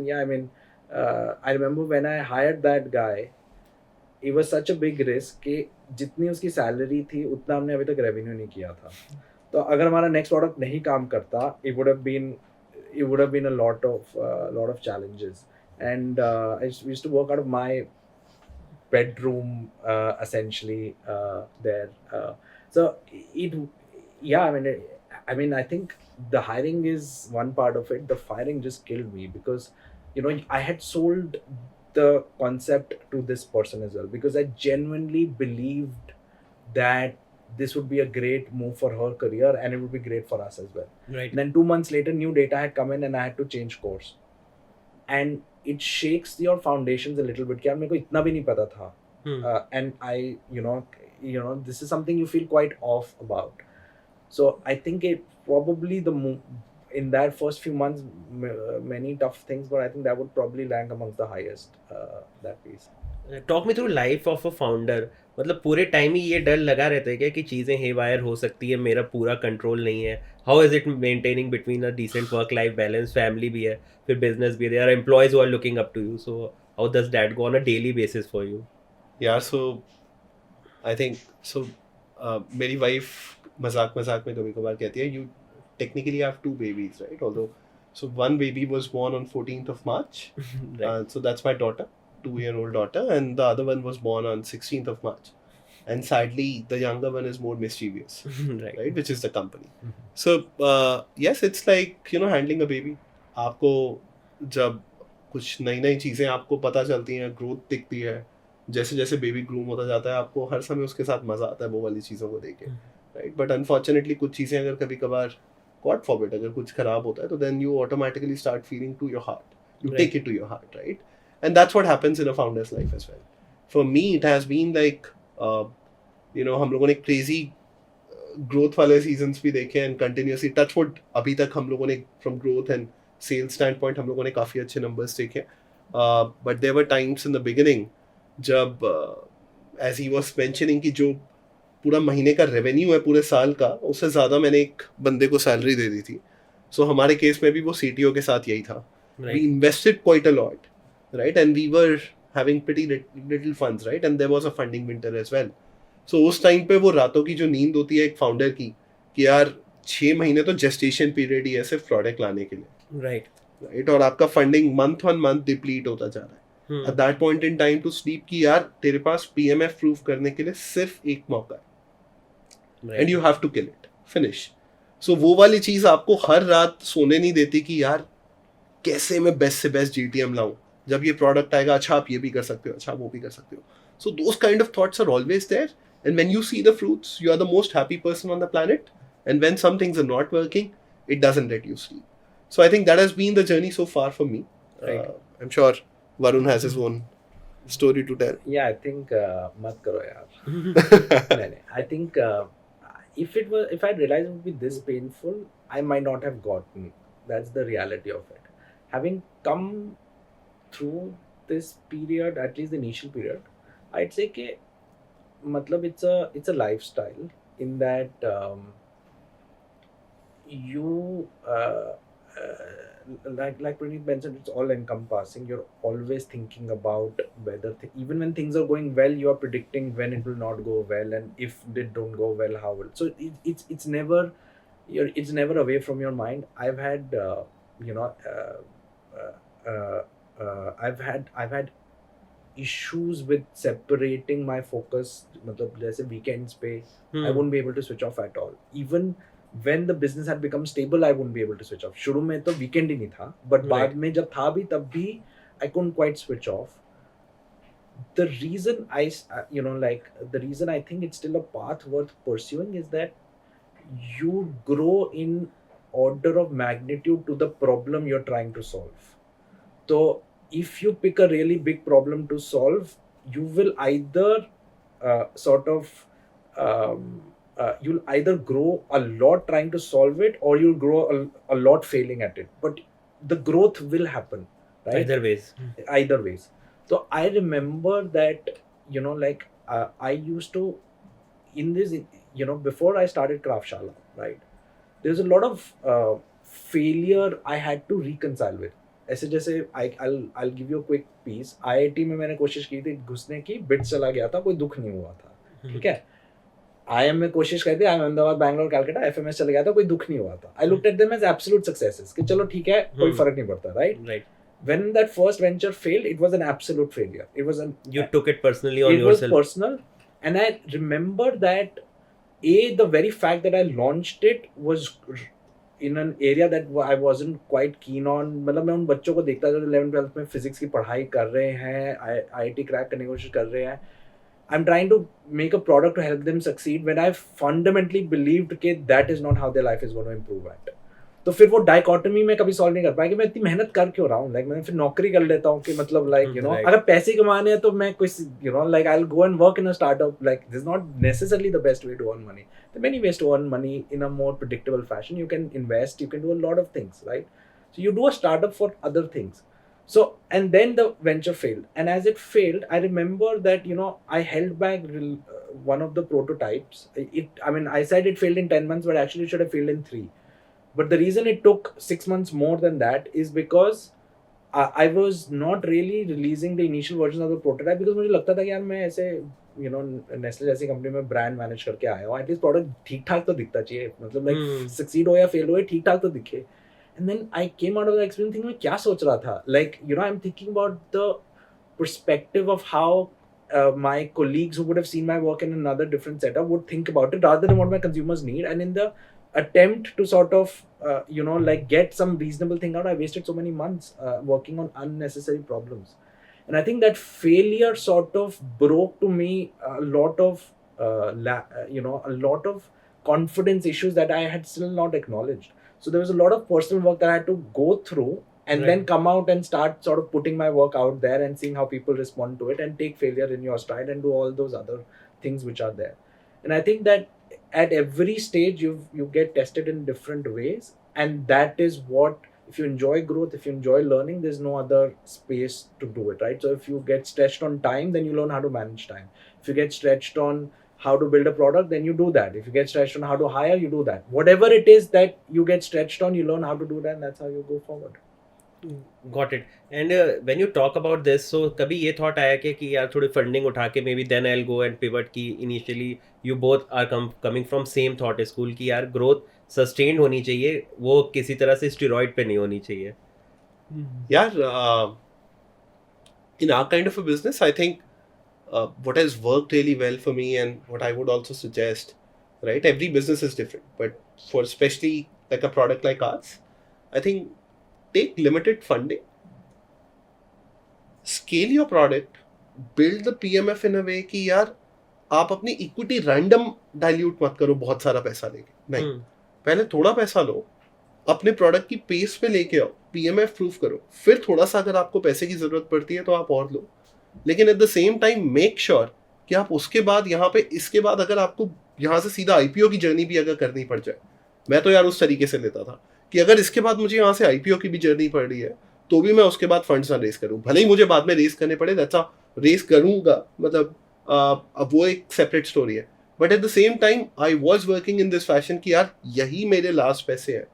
yeah, I mean, I remember when I hired that guy, it was such a big risk कि जितनी उसकी salary थी उतना हमने अभी तक revenue नहीं किया था. तो अगर हमारा नेक्स्ट प्रोडक्ट नहीं काम करता, it would have been a lot of challenges. And I used to work out of my bedroom essentially there. So I mean, I think the hiring is one part of it. The firing just killed me because I had sold the concept to this person as well, because I genuinely believed that this would be a great move for her career and it would be great for us as well. Right. And then 2 months later, new data had come in and I had to change course. And it shakes your foundations a little bit. क्या मेरे को इतना भी नहीं पता था. And I, this is something you feel quite off about. So I think it probably in that first few months, many tough things, but I think that would probably rank amongst the highest, that piece. Talk me through life of a founder. मतलब पूरे time ही ये डर लगा रहता है क्या कि चीज़ें हेवायर हो सकती है, मेरा पूरा कंट्रोल नहीं है. How is it maintaining between a decent work life balance, family भी है, फिर बिजनेस भी है, there are employees who are looking up to you, so how does that go on a daily basis for you? Yeah, so I think so. मेरी wife मजाक में कभी कभार कहती है, you technically have two babies, right? Although, so one baby was born on 14th of March. Right. So that's my daughter, 2-year-old daughter, and the other one was born on 16th of March. And sadly, the younger one is more mischievous, Right. right? Which is the company. So yes, it's like handling a baby. आपको जब कुछ नई चीज़ें आपको पता चलती हैं, growth दिखती है, जैसे जैसे बेबी ग्रूम होता जाता है, आपको हर समय उसके साथ मज़ा आता है वो वाली चीज़ों को देख के, राइट? बट अनफॉर्चुनेटली कुछ चीज़ें अगर कभी कभार गॉड फॉरबिड अगर कुछ खराब होता है, तो then you automatically start feeling to your heart, you Right. Take it to your heart, right? And that's what happens in a founder's life as well. For me it has been like हम लोगों ने crazy growth वाले seasons भी देखे and continuously touch wood अभी तक हम लोगों ने from growth and sales stand point हम लोगों ने काफ़ी अच्छे नंबर्स देखे. But there were times in the beginning जब एज ही वॉज मेंशनिंग कि जो पूरा महीने का रेवेन्यू है पूरे साल का, उससे ज़्यादा मैंने एक बंदे को सैलरी दे दी थी. सो हमारे केस में भी वो CTO के साथ यही था. Right. We invested quite a lot, right? And we were having pretty little funds, right? And there was a funding winter as well. So उस टाइम पे वो रातों की जो नींद होती है एक फाउंडर की कि यार 6 महीने तो जेस्टेशन पीरियड ही है सिर्फ प्रोडक्ट लाने के लिए, Right. राइट? और आपका funding month on month deplete होता जा रहा है. Hmm. At that point in time to sleep कि यार तेरे पास PMF प्रूफ करने के लिए सिर्फ एक मौका है. Right. And you have to kill it, finish. So वो वाली चीज़ आपको हर रात सोने नहीं देती कि यार कैसे मैं बेस्ट से बेस्ट GTM लाऊं, जब ये प्रोडक्ट आएगा, अच्छा आप ये भी कर सकते हो, अच्छा वो भी कर सकते हो. So those kind of thoughts are always there, and when you see the fruits you are the most happy person on the planet, and when some things are not working it doesn't let you sleep. So I think that has been the journey so far for me. Right. I am sure Varun has his own story to tell. Yeah, I think मत करो यार. नहीं, I think if I realized it would be this painful, I might not have gotten. That's the reality of it. Having come through this period, at least the initial period, I'd say कि मतलब it's a lifestyle in that you like Praneeth mentioned, it's all encompassing. You're always thinking about whether even when things are going well, you are predicting when it will not go well, and if they don't go well, how will. So it's never away from your mind. I've had I've had issues with separating my focus. मतलब जैसे weekends पे I wouldn't be able to switch off at all. Even when the business had become stable, I wouldn't be able to switch off. शुरू में तो weekend ही नहीं था, but Right. बाद में जब था भी तब भी I couldn't quite switch off. The reason the reason I think it's still a path worth pursuing is that you grow in order of magnitude to the problem you're trying to solve. So if you pick a really big problem to solve, you will either you'll either grow a lot trying to solve it, or you'll grow a lot failing at it. But the growth will happen, right? Either ways. Either ways. So I remember that, like, I used to, in this, before I started Craftshala, right, there's a lot of failure I had to reconcile with. ऐसे जैसे I'll give you a quick piece. IIT में मैंने कोशिश की थी घुसने की, bit चला गया था, कोई दुख नहीं हुआ था, ठीक है. IIM में कोशिश करी थी, IIM अहमदाबाद, बैंगलोर, कलकत्ता, FMS चला गया था, कोई दुख नहीं हुआ था. I looked at them as absolute successes कि चलो ठीक है, कोई फर्क नहीं पड़ता, right? Right. When that first venture failed, it was an absolute failure. It was You took it personally on it yourself. was personal, and I remember that the very fact that I launched it was in an area that I wasn't quite keen on. मतलब मैं उन बच्चों को देखता था जो 11th-12th में physics की पढ़ाई कर रहे हैं, IIT क्रैक करने की कोशिश कर रहे हैं. I'm trying to make a product to help them succeed when I fundamentally believed that that is not how their life is going to improve at. तो फिर वो डाइकोटमी में कभी सॉल्व नहीं कर पाया कि मैं इतनी मेहनत कर क्यों रहा हूँ. लाइक मैंने फिर नौकरी कर लेता हूँ कि मतलब लाइक Right. अगर पैसे कमाने हैं तो मैं कुछ like I will go and work in a startup. Like this is not necessarily the best way to earn money. There are many ways to earn money in a more predictable fashion. You can invest, you can do a lot of things, right? So you do a startup for other things. So, and then the venture failed. And as it failed, I remember that, I held back one of the prototypes. I said it failed in 10 months, but actually it should have failed in 3. But the reason it took 6 months more than that is because I was not really releasing the initial version of the prototype because मुझे लगता था कि यार मैं ऐसे Nestle जैसी company में brand manage करके आया हूँ. एटलीस्ट प्रोडक्ट ठीक ठाक तो दिखता चाहिए, मतलब लाइक सक्सीड हो या फेल हो, ठीक ठाक तो दिखे. And then I came out of the experience thinking मैं क्या सोच रहा था. Like I am thinking about the perspective of how my colleagues who would have seen my work in another different setup would think about it rather than what my consumers need. And in the attempt to sort of like get some reasonable thing out, I wasted so many months working on unnecessary problems. And I think that failure sort of broke to me a lot of a lot of confidence issues that I had still not acknowledged. So there was a lot of personal work that I had to go through and Right. then come out and start sort of putting my work out there and seeing how people respond to it and take failure in your stride and do all those other things which are there. And I think that at every stage you get tested in different ways, and that is what, if you enjoy growth, if you enjoy learning, there's no other space to do it, right? So if you get stretched on time, then you learn how to manage time. If you get stretched on how to build a product, then you do that. If you get stretched on how to hire, you do that. Whatever it is that you get stretched on, you learn how to do that, and that's how you go forward. Got it. And when you talk about this, so कभी ये thought आया कि यार थोड़ी funding उठा के maybe then I'll go and pivot कि initially you both are coming from same thought school कि यार growth sustained होनी चाहिए, वो किसी तरह से steroid पे नहीं होनी चाहिए. Yeah, in our kind of a business, I think what has worked really well for me and what I would also suggest, right? Every business is different, but for especially like a product like ours, I think take limited funding, scale your product, build the PMF in a way कि यार आप अपनी equity random dilute मत करो बहुत सारा पैसा लेके. नहीं, पहले थोड़ा पैसा लो, अपने प्रोडक्ट की पेस पे लेके आओ, पीएमएफ प्रूफ करो, फिर थोड़ा सा अगर आपको पैसे की जरूरत पड़ती है तो आप और लो. लेकिन at the same time make sure कि आप उसके बाद यहाँ पे इसके बाद अगर आपको यहाँ से सीधा आईपीओ की जर्नी भी अगर करनी पड़ जाए, मैं तो यार उस तरीके से लेता था कि अगर इसके बाद मुझे यहाँ से आईपीओ की भी जर्नी पड़ रही है तो भी मैं उसके बाद फंड्स ना रेस करूँ, भले ही मुझे बाद में रेस करने पड़े, दैट्स रेस करूँगा, मतलब अब वो एक सेपरेट स्टोरी है. But at the same time I was working in this fashion कि यार यही मेरे लास्ट पैसे हैं,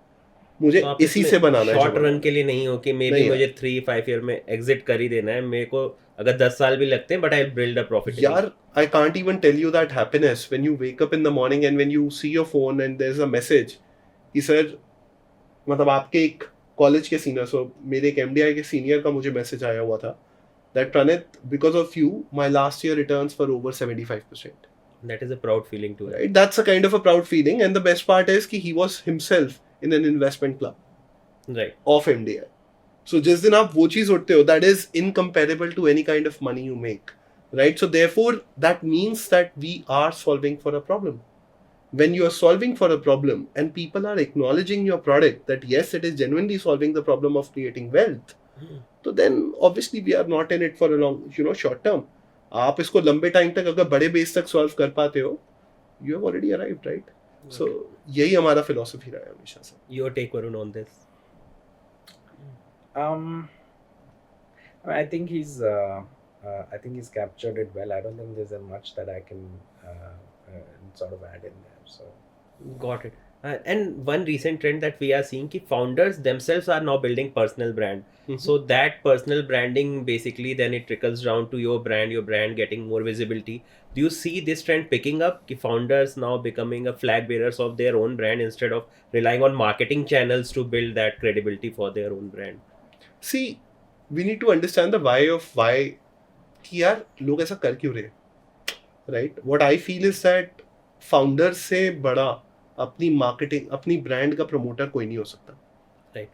मुझे तो इसी से बनाना है. शॉर्ट रन के लिए नहीं हो कि मे बी मुझे 3-5 ईयर में एग्जिट कर ही देना है, मेरे को अगर 10 साल भी लगते हैं, but I build a profit. यार I can't even tell you that happiness when you wake up in the morning and when you see your phone and there is a message कि सर, मतलब आपके एक college के senior, सो मेरे एक MDI के senior का मुझे मैसेज आया हुआ था that Pranit, because of you, my last year returns were over 75%. That is a proud feeling to have. Right? That's a kind of a proud feeling, and the best part is कि he was himself in an investment club. Right. Of MDI. So जिस दिन आप वो चीज उठते हो, that is incomparable to any kind of money you make. Right? So therefore, that means that we are solving for a problem. When you are solving for a problem and people are acknowledging your product that yes, it is genuinely solving the problem of creating wealth, तो then obviously we are not in it for a long short term. आप इसको लंबे time तक अगर बड़े base तक solve कर पाते हो, you have already arrived, right? So यही हमारा फिलॉसफी रहा है हमेशा से. Your take, Varun, on this? I think he's captured it well. I don't think there's much that I can sort of add in there. So Got it. And one recent trend that we are seeing ki founders themselves are now building personal brand. So that personal branding basically then it trickles down to your brand getting more visibility. Do you see this trend picking up? Ki founders now becoming a flag bearers of their own brand instead of relying on marketing channels to build that credibility for their own brand. See, we need to understand the why कि यार लोग ऐसा कर क्यों रहे, right? What I feel is that founder से बड़ा अपनी मार्केटिंग, अपनी ब्रांड का प्रमोटर कोई नहीं हो सकता, राइट?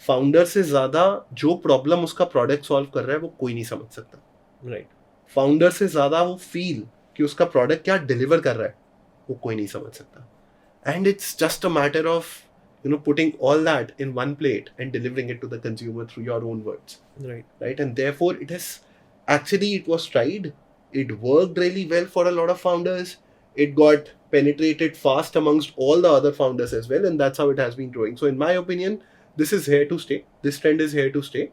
फाउंडर से ज्यादा जो प्रॉब्लम उसका प्रोडक्ट सॉल्व कर रहा है वो कोई नहीं समझ सकता, राइट? फाउंडर से ज्यादा वो फील कि उसका प्रोडक्ट क्या डिलीवर कर रहा है वो कोई नहीं समझ सकता. And it's just a matter of putting all that in one plate and delivering it to the consumer through your own words, right? And therefore it was tried, it worked really well for a lot of founders, it got penetrated fast amongst all the other founders as well, and that's how it has been growing. So in my opinion, this is here to stay, this trend is here to stay,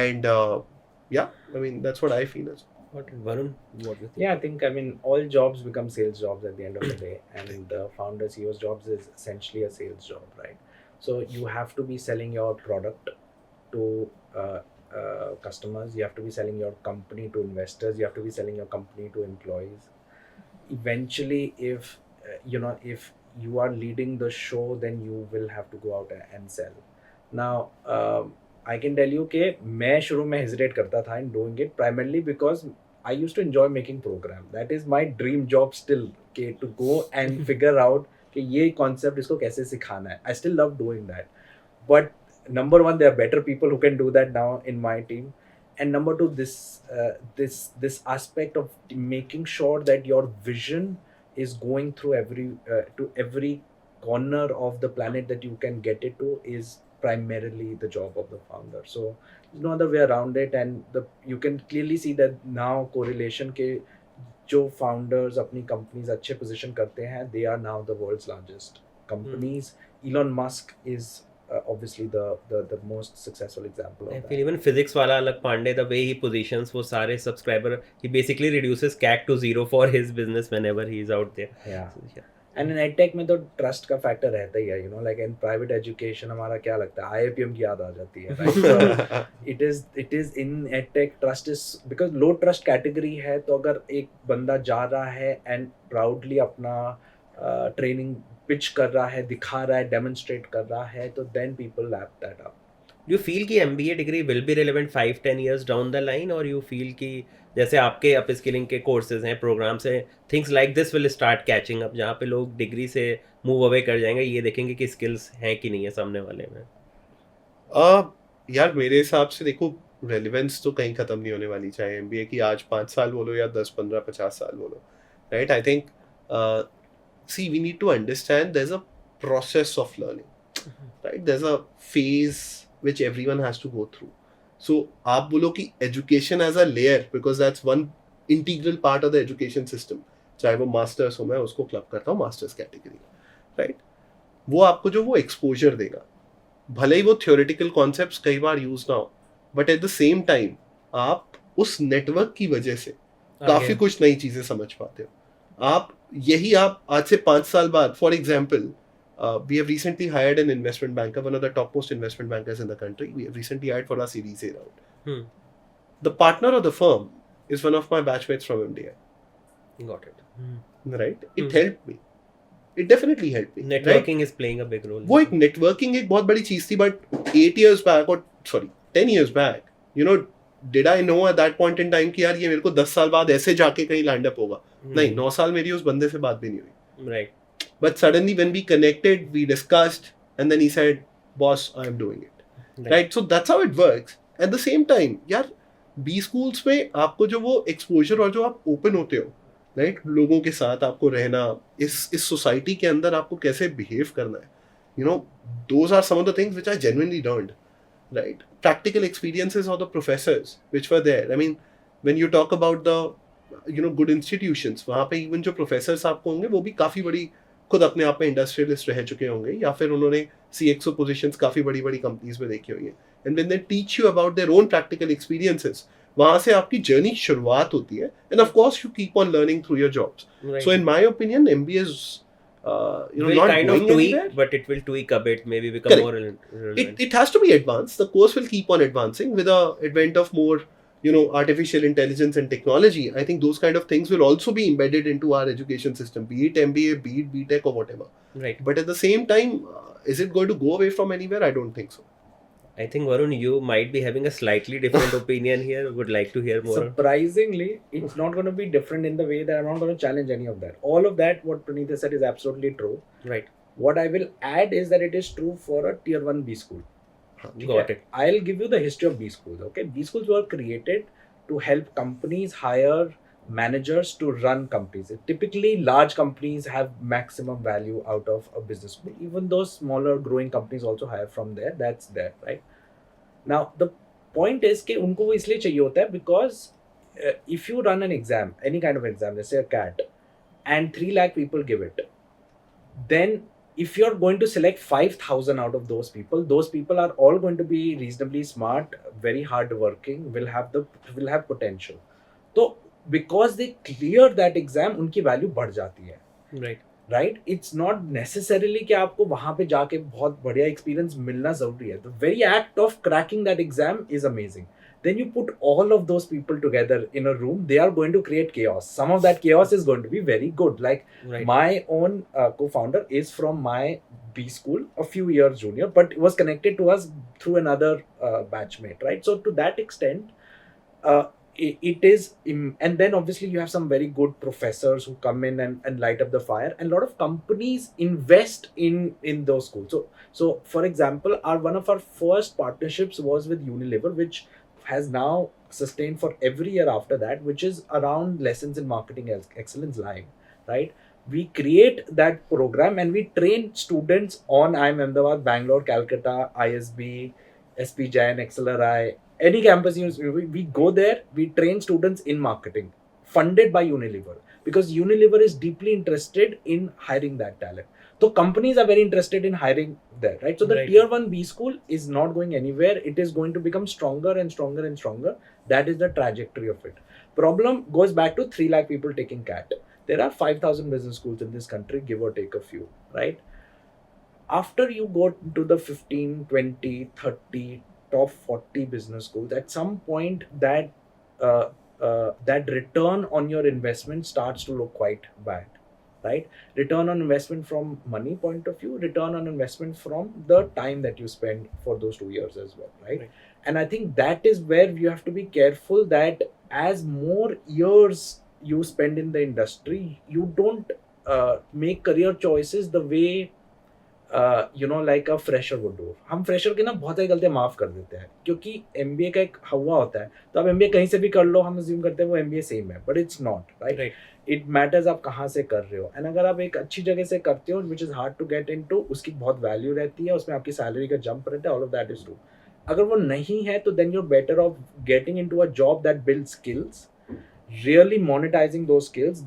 and I mean that's what I feel as well. Varun, what do you think? yeah, I think all jobs become sales jobs at the end of the day, and the founder CEO's jobs is essentially a sales job, right? So you have to be selling your product to customers, you have to be selling your company to investors, you have to be selling your company to employees. Eventually, if if you are leading the show, then you will have to go out and sell. Now I can tell you कि मैं शुरू में hesitate करता था in doing it primarily because I used to enjoy making program. That is my dream job still, कि to go and figure out कि ये concept इसको कैसे सिखाना है. I still love doing that. But number one, there are better people who can do that now in my team. And number two, this aspect of making sure that your vision is going through every corner of the planet that you can get it to is primarily the job of the founder. So there's no other way around it, and you can clearly see that now correlation के जो founders अपनी companies अच्छे position करते हैं, they are now the world's largest companies. Elon Musk is obviously the most successful example of I that. feel even physics wala Alak Pandey, the way he positions वो सारे subscriber, he basically reduces CAC to 0 for his business whenever he is out there. Yeah. So, yeah. And in edtech में तो trust का factor रहता ही है, like in private education हमारा क्या लगता है, IIPM की याद आ जाती है, right? It is in edtech trust is because low trust category है. तो अगर एक बंदा जा रहा है एंड प्राउडली अपना ट्रेनिंग पिच कर रहा है, दिखा रहा है, डेमोन्स्ट्रेट कर रहा है, तो then people lap that up. Do you feel कि MBA degree will be relevant 5-10 years down the line, or you feel कि जैसे आपके अपस्किलिंग के कोर्सेज हैं, प्रोग्राम्स हैं, things like this will start catching up, जहाँ पे लोग डिग्री से मूव अवे कर जाएंगे, ये देखेंगे कि स्किल्स हैं कि नहीं है सामने वाले में? यार मेरे हिसाब से देखो, रेलिवेंस तो कहीं ख़त्म नहीं होने वाली, चाहे MBA की आज 5 साल बोलो या 10, 15, 50 साल बोलो, right? I think see we need to understand there is a process of learning, right? There is a phase which everyone has to go through. So आप बोलो कि education as a layer, because that's one integral part of the education system, चाहे वो masters हो, मैं उसको club करता हूँ मास्टर्स कैटेगरी, राइट? वो आपको जो वो एक्सपोजर देगा, भले ही वो थियोरेटिकल कॉन्सेप्ट्स कई बार यूज ना हो, but at the same time आप उस नेटवर्क की वजह से काफी कुछ नई चीजें समझ पाते हो. आप आज से 5 साल बाद, for example, we have recently hired an investment banker, one of the topmost investment bankers in the country. We have recently hired for our Series A round. The partner of the firm is one of my batchmates from MDI. Got it. Right? It helped me. It definitely helped me. Networking is playing a big role. वो एक networking एक बहुत बड़ी चीज थी, but 10 years back, did I know at that point in time कि यार ये मेरे को 10 साल बाद ऐसे जाके कहीं लैंड अप होगा? नहीं, 9 साल मेरी उस बंदे से बात भी नहीं हुई. Right. But suddenly when we connected, we discussed, and then he said, boss, I'm doing it. Right? So that's how it works. At the same time, यार B schools में आपको जो वो exposure और जो आप open होते हो, right? लोगों के साथ आपको रहना, इस society के अंदर आपको कैसे behave करना है, those are some of the things which I genuinely learned. right? Practical experiences of the professors which were there. I mean, when you talk about the good institutions, वहाँ पे even जो professors आपको होंगे वो भी काफ़ी बड़ी खुद अपने आप में इंडस्ट्रियलिस्ट रह चुके होंगे या फिर उन्होंने CXO पोजीशंस काफ़ी बड़ी बड़ी कंपनीज में देखी हुई है. And when they teach you about their own practical experiences, वहाँ से आपकी जर्नी शुरुआत होती है. End of course you keep on learning through your jobs. Right. So in my opinion, MBA is will not kind of going tweak, anywhere. but it will tweak a bit, maybe become Correct. more relevant. It has to be advanced. The course will keep on advancing with the advent of more artificial intelligence and technology. I think those kind of things will also be embedded into our education system, be it MBA, be it BTech or whatever. Right. But at the same time, is it going to go away from anywhere? I don't think so. I think Varun, you might be having a slightly different opinion here. Would like to hear more. Surprisingly, it's not going to be different in the way that I'm not going to challenge any of that. All of that, what Pranita said, is absolutely true. Right. What I will add is that it is true for a tier 1 B school. Got it. I'll give you the history of B schools. Okay, B schools were created to help companies hire managers to run companies. Typically, large companies have maximum value out of a business school. Even those smaller growing companies also hire from there. That's there, right? Now, the point is कि उनको वो इसलिए चाहिए होता है because if you run an exam, any kind of exam, let's say a CAT, and 3 lakh people give it, then if you're going to select 5,000 out of those people are all going to be reasonably smart, very hard working, will have potential. So because they clear that exam, उनकी value बढ़ जाती है. Right. Right? It's not necessarily कि आपको वहाँ पे जाके बहुत बढ़िया experience मिलना ज़रूरी है. The very act of cracking that exam is amazing. Then you put all of those people together in a room, they are going to create chaos. Some of that chaos is going to be very good. Like Right. my own co-founder is from my B school, a few years junior, but was connected to us through another batchmate, right? So to that extent, it is, and then obviously you have some very good professors who come in and light up the fire, and a lot of companies invest in those schools. So for example, one of our first partnerships was with Unilever, which has now sustained for every year after that, which is around lessons in marketing excellence live, right? We create that program and we train students on IIM Ahmedabad, Bangalore, Calcutta, ISB, SP Jain, XLRI, any campus. We go there, we train students in marketing, funded by Unilever, because Unilever is deeply interested in hiring that talent. So companies are very interested in hiring there, right? So the Right. tier 1 B school is not going anywhere. It is going to become stronger and stronger and stronger. That is the trajectory of it. Problem goes back to 3 lakh people taking CAT. There are 5,000 business schools in this country, give or take a few, right? After you go to the 15, 20, 30, top 40 business schools, at some point that that return on your investment starts to look quite bad, right? Return on investment from money point of view, return on investment from the time that you spend for those 2 years as well, right? And I think that is where you have to be careful that as more years you spend in the industry, you don't make career choices the way like a fresher would do. हम fresher की ना बहुत सारी गलतियाँ माफ कर देते हैं क्योंकि MBA का एक हवा होता है, तो आप MBA कहीं से भी कर लो, हम assume करते हैं वो MBA सेम है, but it's not, right? It matters आप कहाँ से कर रहे हो, and अगर आप एक अच्छी जगह से करते हो which is hard to get into, उसकी बहुत value रहती है, उसमें आपकी salary का jump रहता है, all of that is true. अगर वो नहीं है तो then you're better off getting into a job that builds skills, really monetizing those skills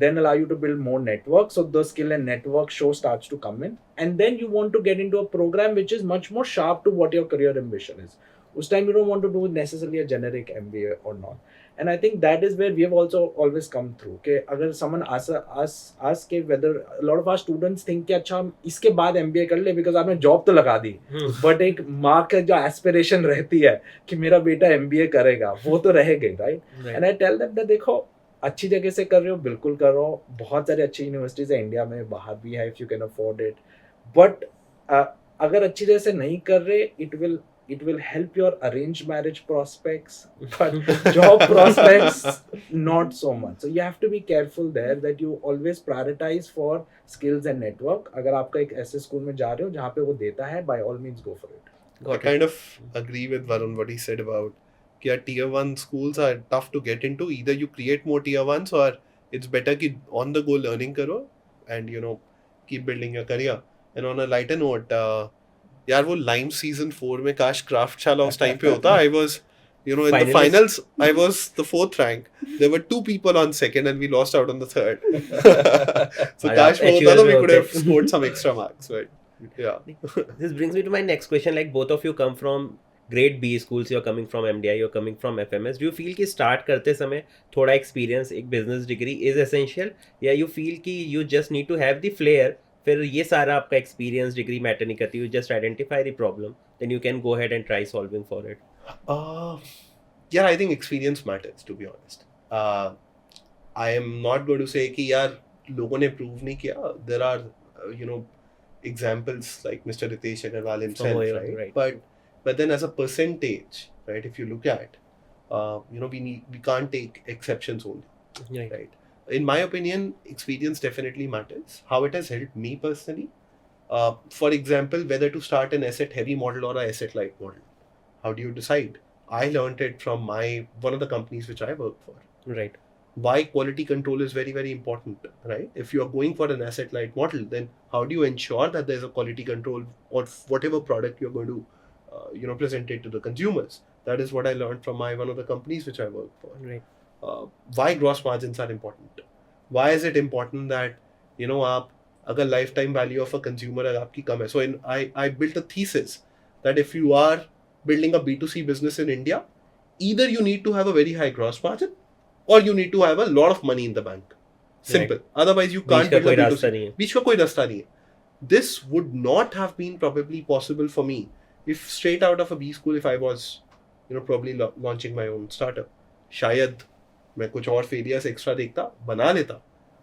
then allow you to build more network, so the skill and network show starts to come in, and then you want to get into a program which is much more sharp to what your career ambition is. Us time you don't want to do necessarily a generic MBA or not, and I think that is where we have also always come through. Okay, agar someone ask whether a lot of our students think कि अच्छा हम इसके बाद MBA कर ले because आपने job तो लगा दी, but एक माँ का जो aspiration रहती है कि मेरा बेटा MBA करेगा, वो तो रह गई, right? And I tell them that देखो अच्छी जगह से कर रहे हो बिल्कुल करो, बहुत सारे अच्छी यूनिवर्सिटीज है इंडिया में, बाहर भी है if you can afford it, but अगर अच्छी जगह से नहीं कर रहे, it will help your arranged marriage prospects, but job prospects not so much. So you have to be careful there that you always prioritize for skills and network. अगर आपका एक ऐसे स्कूल में जा रहे हो जहाँ पे वो देता है, by all means go for it. I kind of agree with Varun what he said about that tier 1 schools are tough to get into. Either you create more tier 1s or it's better कि on the go learning करो and keep building your career. And on a lighter note, यार वो lime season 4 में काश क्राफ्टशाला उस time पे होता. I was, in the Finalist. finals, I was the 4th rank. There were 2 people on second and we lost out on the third. So काश वो होता तो we could have scored some extra marks, but yeah. This brings me to my next question. Like both of you come from great B schools, you're coming from MDI, you're coming from FMS. Do you feel कि start करते समय थोड़ा experience एक business degree is essential, या you feel कि you just need to have the flair, फिर ये सारा आपका experience degree matter नहीं करती, you just identify the problem, then you can go ahead and try solving for it? Yeah, I think experience matters, to be honest. I am not going to say कि यार लोगों ने prove नहीं किया. There are, examples like Mr. Ritesh Agarwal himself, right? But then as a percentage, right, if you look at, we can't take exceptions only, right? In my opinion, experience definitely matters. How it has helped me personally, for example, whether to start an asset heavy model or a asset light model. How do you decide? I learned it from one of the companies which I work for. Right. Why quality control is very, very important, right? If you are going for an asset light model, then how do you ensure that there's a quality control or whatever product you're going to present it to the consumers? That is what I learned from one of the companies which I work for. Right. Why gross margins are important? Why is it important that आप अगर lifetime value of a consumer अगर आपकी कम है? So I built a thesis that if you are building a B2C business in India, either you need to have a very high gross margin or you need to have a lot of money in the bank. Simple. Right. Otherwise you can't build a B2C. बीच का कोई रास्ता नहीं है. This would not have been probably possible for me if straight out of a B school, if I was probably launching my own startup. शायद मैं कुछ और failures extra देखता, बना लेता,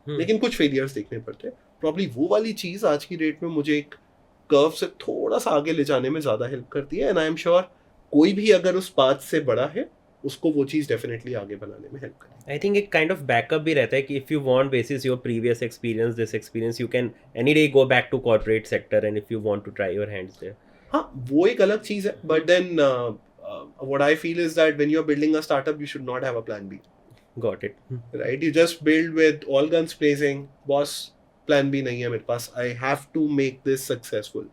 लेकिन कुछ failures देखने पड़ते. Probably वो वाली चीज़ आज की डेट में मुझे एक कर्व से थोड़ा सा आगे ले जाने में ज़्यादा हेल्प करती है. एंड आई एम श्योर कोई भी अगर उस पाथ से बड़ा है उसको वो चीज़ डेफिनेटली आगे बनाने में हेल्प करेगी. आई थिंक एक काइंड ऑफ बैकअप भी रहता है कि if you want basis your previous experience this experience you can any day go back to corporate sector and if you want to try your hands there. हाँ, वो एक अलग चीज़ है. But then what I feel is that when you are building a startup you should not have a plan B. Got it. Right, you just build with all guns blazing. Boss plan B नहीं है मेरे पास, I have to make this successful.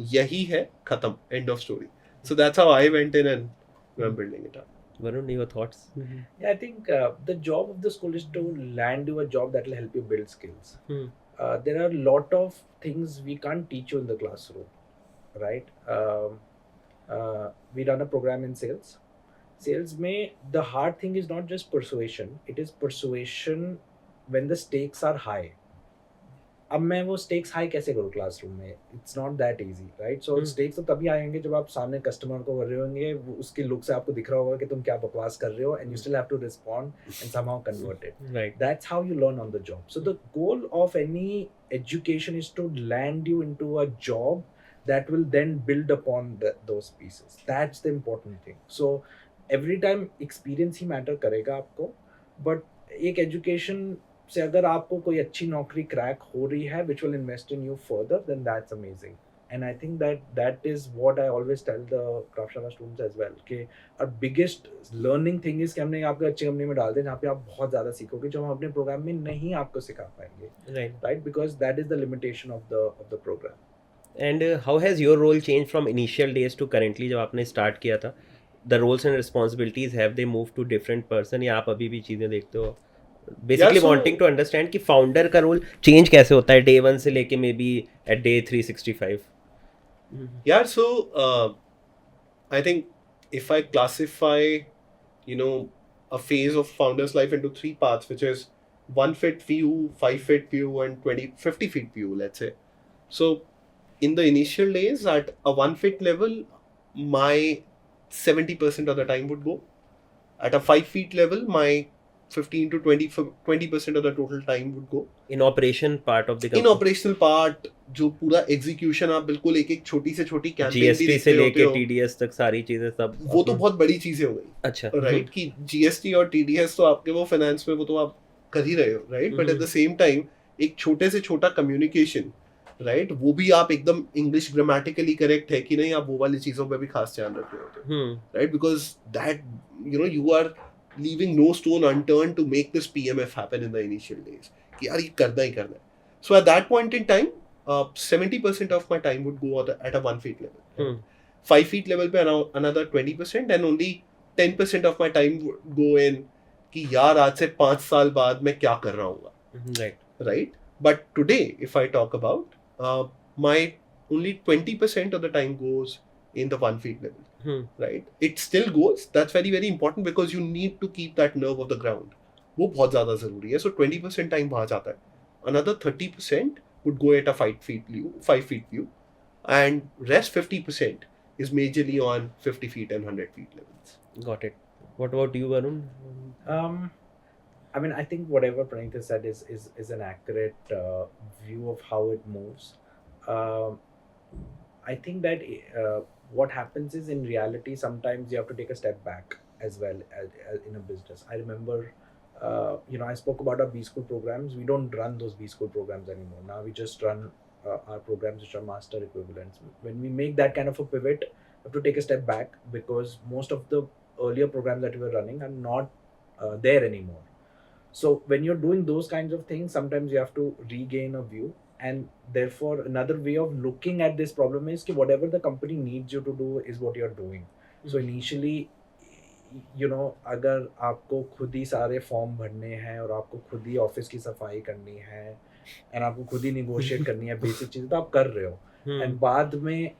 यही है, खत्म, end of story. So that's how I went in and I am building it up. Varun, your thoughts? Yeah, I think the job of the school is to land you a job that will help you build skills. There are a lot of things we can't teach you in the classroom, right? We run a program in sales. Sales mein, the hard thing is not just persuasion. It is persuasion when the stakes are high. अब मैं वो stakes high कैसे करूँ classroom में? It's not that easy, right? So stakes तो तभी आएंगे जब आप सामने कस्टमर को कर रहे होंगे, उसके लुक से आपको दिख रहा होगा कि तुम क्या बकवास कर रहे हो, and you still have to respond and somehow convert it. Right. That's how you learn on the job. So the goal of any education is to land you into a job that will then build upon those pieces. That's the important thing. So every time experience he matter करेगा आपको, but एक education से अगर आपको कोई अच्छी नौकरी crack हो रही है which will invest in you further, then that's amazing. And I think that is what I always tell the Craftshara students as well, कि our biggest learning thing is कि हमने आपको अच्छी कंपनी में डाल दें जहाँ पे आप बहुत ज़्यादा सीखोगे, जो हम अपने प्रोग्राम में नहीं आपको सिखा पाएंगे, right? Because that is the limitation of the program. And how has your role changed from initial days to currently? जब आपने start किया था, the roles and responsibilities have they moved to different person, या आप अभी भी चीज़ें देखते हो? Basically wanting to understand कि founder का role change कैसे होता है day 1 से लेके maybe at day 365. Yeah, so I think if I classify, a phase of founder's life into 3 parts, which is 1 feet view, 5 feet view, and 50 feet view, let's say. So in the initial days, at a 1 feet level, my 70% of the time would go. At a 5 feet level, my 15 to 20% of the total time would go. In operation part of the company. In operational part, जो पूरा execution आप बिल्कुल एक एक छोटी से छोटी campaign GST से लेके TDS तक सारी चीजें सब. वो तो बहुत बड़ी चीजें हो गई. अच्छा. Right, कि GST और TDS तो आपके वो finance में वो तो आप कर ही रहे हो, right? But at the same time, एक छोटे से छोटा communication, राइट, वो भी आप एकदम इंग्लिश ग्रामेटिकली करेक्ट है कि नहीं, आप वो वाली चीजों पे भी खास ध्यान रख रहे होते हो, right? Because that you are leaving no stone unturned to make this PMF happen in the initial days, कि यार ये करना ही करना है. So at that point in time 70% of my time would go at a 1 feet level. Hmm. 5 feet level पे around another 20% and only 10% of my time would go in कि यार आज से 5 साल बाद मैं क्या कर रहा हूँ, Right. right? But today, if I talk about, my only 20% of the time goes in the 1 feet level, Hmm. right? It still goes. That's very very important because you need to keep that nerve of the ground. वो बहुत ज़्यादा ज़रूरी है. So 20% time वहाँ जाता है. Another 30% would go at a 5 feet view, and rest 50% is majorly on 50 feet and 100 feet levels. Got it. What about you, Varun? I mean, I think whatever Pranita said is an accurate view of how it moves. Um, I think that what happens is, in reality, sometimes you have to take a step back as well as in a business. I remember, I spoke about our B School programs. We don't run those B School programs anymore. Now we just run our programs which are master equivalents. When we make that kind of a pivot, we have to take a step back because most of the earlier programs that we were running are not there anymore. So when you're doing those kinds of things, sometimes you have to regain a view. And therefore, another way of looking at this problem is that whatever the company needs you to do is what you're doing. So initially, अगर आपको खुद ही सारे form भरने हैं और आपको खुद ही office की सफाई करनी है एंड आपको खुद ही निगोशिएट करनी है बेसिक चीज़ें, तो आप कर रहे हो. एंड बाद में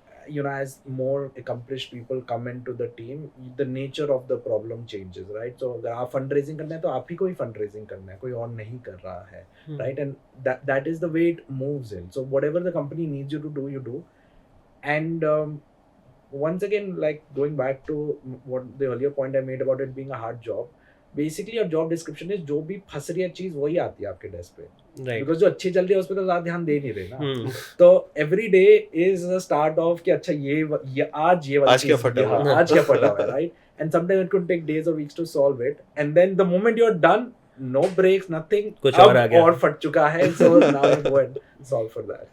as more accomplished people come into the team, the nature of the problem changes, right? So अगर आप fundraising करना है तो आप ही को ही fundraising करना है, कोई और नहीं कर रहा है, right? And that is the way it moves in. So whatever the company needs you to do, you do. And once again, like going back to what the earlier point I made about it being a hard job, basically your job description is जो भी फंस रही है चीज वही आती है आपके डेस्क पे. Right. बिकॉज जो अच्छी चल रही है उस पर तो ज्यादा ध्यान दे नहीं रहे ना. तो every day is a start of कि अच्छा ये आज ये वाली आज क्या चीज, फटा हुआ है. आज क्या फटा हुआ है, right? And sometimes it could take days और weeks to solve it, and then the moment you are done, no breaks, nothing, कुछ और आ गया, और फट चुका है. So now you go and solve for that.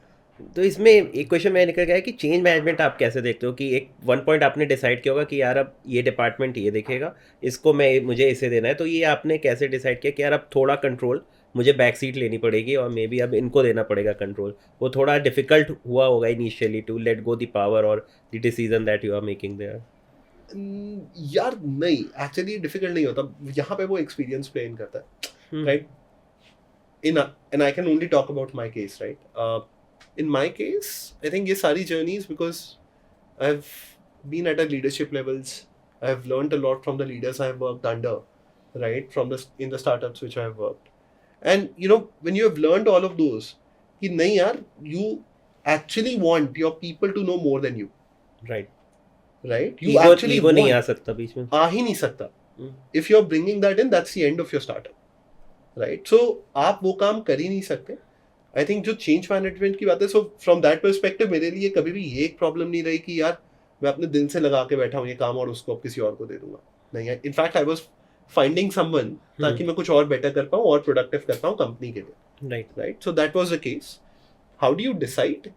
तो इसमें एक क्वेश्चन मैं निकल गया है कि चेंज मैनेजमेंट आप कैसे देखते हो कि एक वन पॉइंट आपने डिसाइड किया होगा कि यार अब ये डिपार्टमेंट ये देखेगा, इसको मुझे इसे देना है, तो ये आपने कैसे डिसाइड किया कि यार अब थोड़ा कंट्रोल मुझे बैक सीट लेनी पड़ेगी और मे बी अब इनको देना पड़ेगा कंट्रोल? वो थोड़ा डिफिकल्ट हुआ होगा initially to let go the power और the decision that you are making there. यार नहीं, एक्चुअली डिफिकल्ट नहीं होता. यहाँ पे वो एक्सपीरियंस प्ले इन करता है, right? And I can only talk about my case, right? In my case, I think ये सारी journeys, because I've been at a leadership levels, I've learned a lot from the leaders I've worked under, right? In the startups which I've worked, and when you have learned all of those, कि नहीं यार, you actually want your people to know more than you, right. you actually ego नहीं want. आ सकता बीच में, आ ही नहीं सकता. If you're bringing that in, that's the end of your startup, right? So आप वो काम कर ही नहीं सकते. आई थिंक जो चेंज मैनेजमेंट की बात है, सो फ्रॉम दैट पर्सपेक्टिव मेरे लिए कभी भी ये एक प्रॉब्लम नहीं रही कि यार मैं अपने दिल से लगा के बैठा हूँ ये काम और उसको अब किसी और को दे दूंगा. नहीं है. In fact I was finding someone ताकि मैं कुछ और बेटर कर पाऊँ और प्रोडक्टिव कर पाऊँ कंपनी के लिए, right? So that was the case. How do you decide?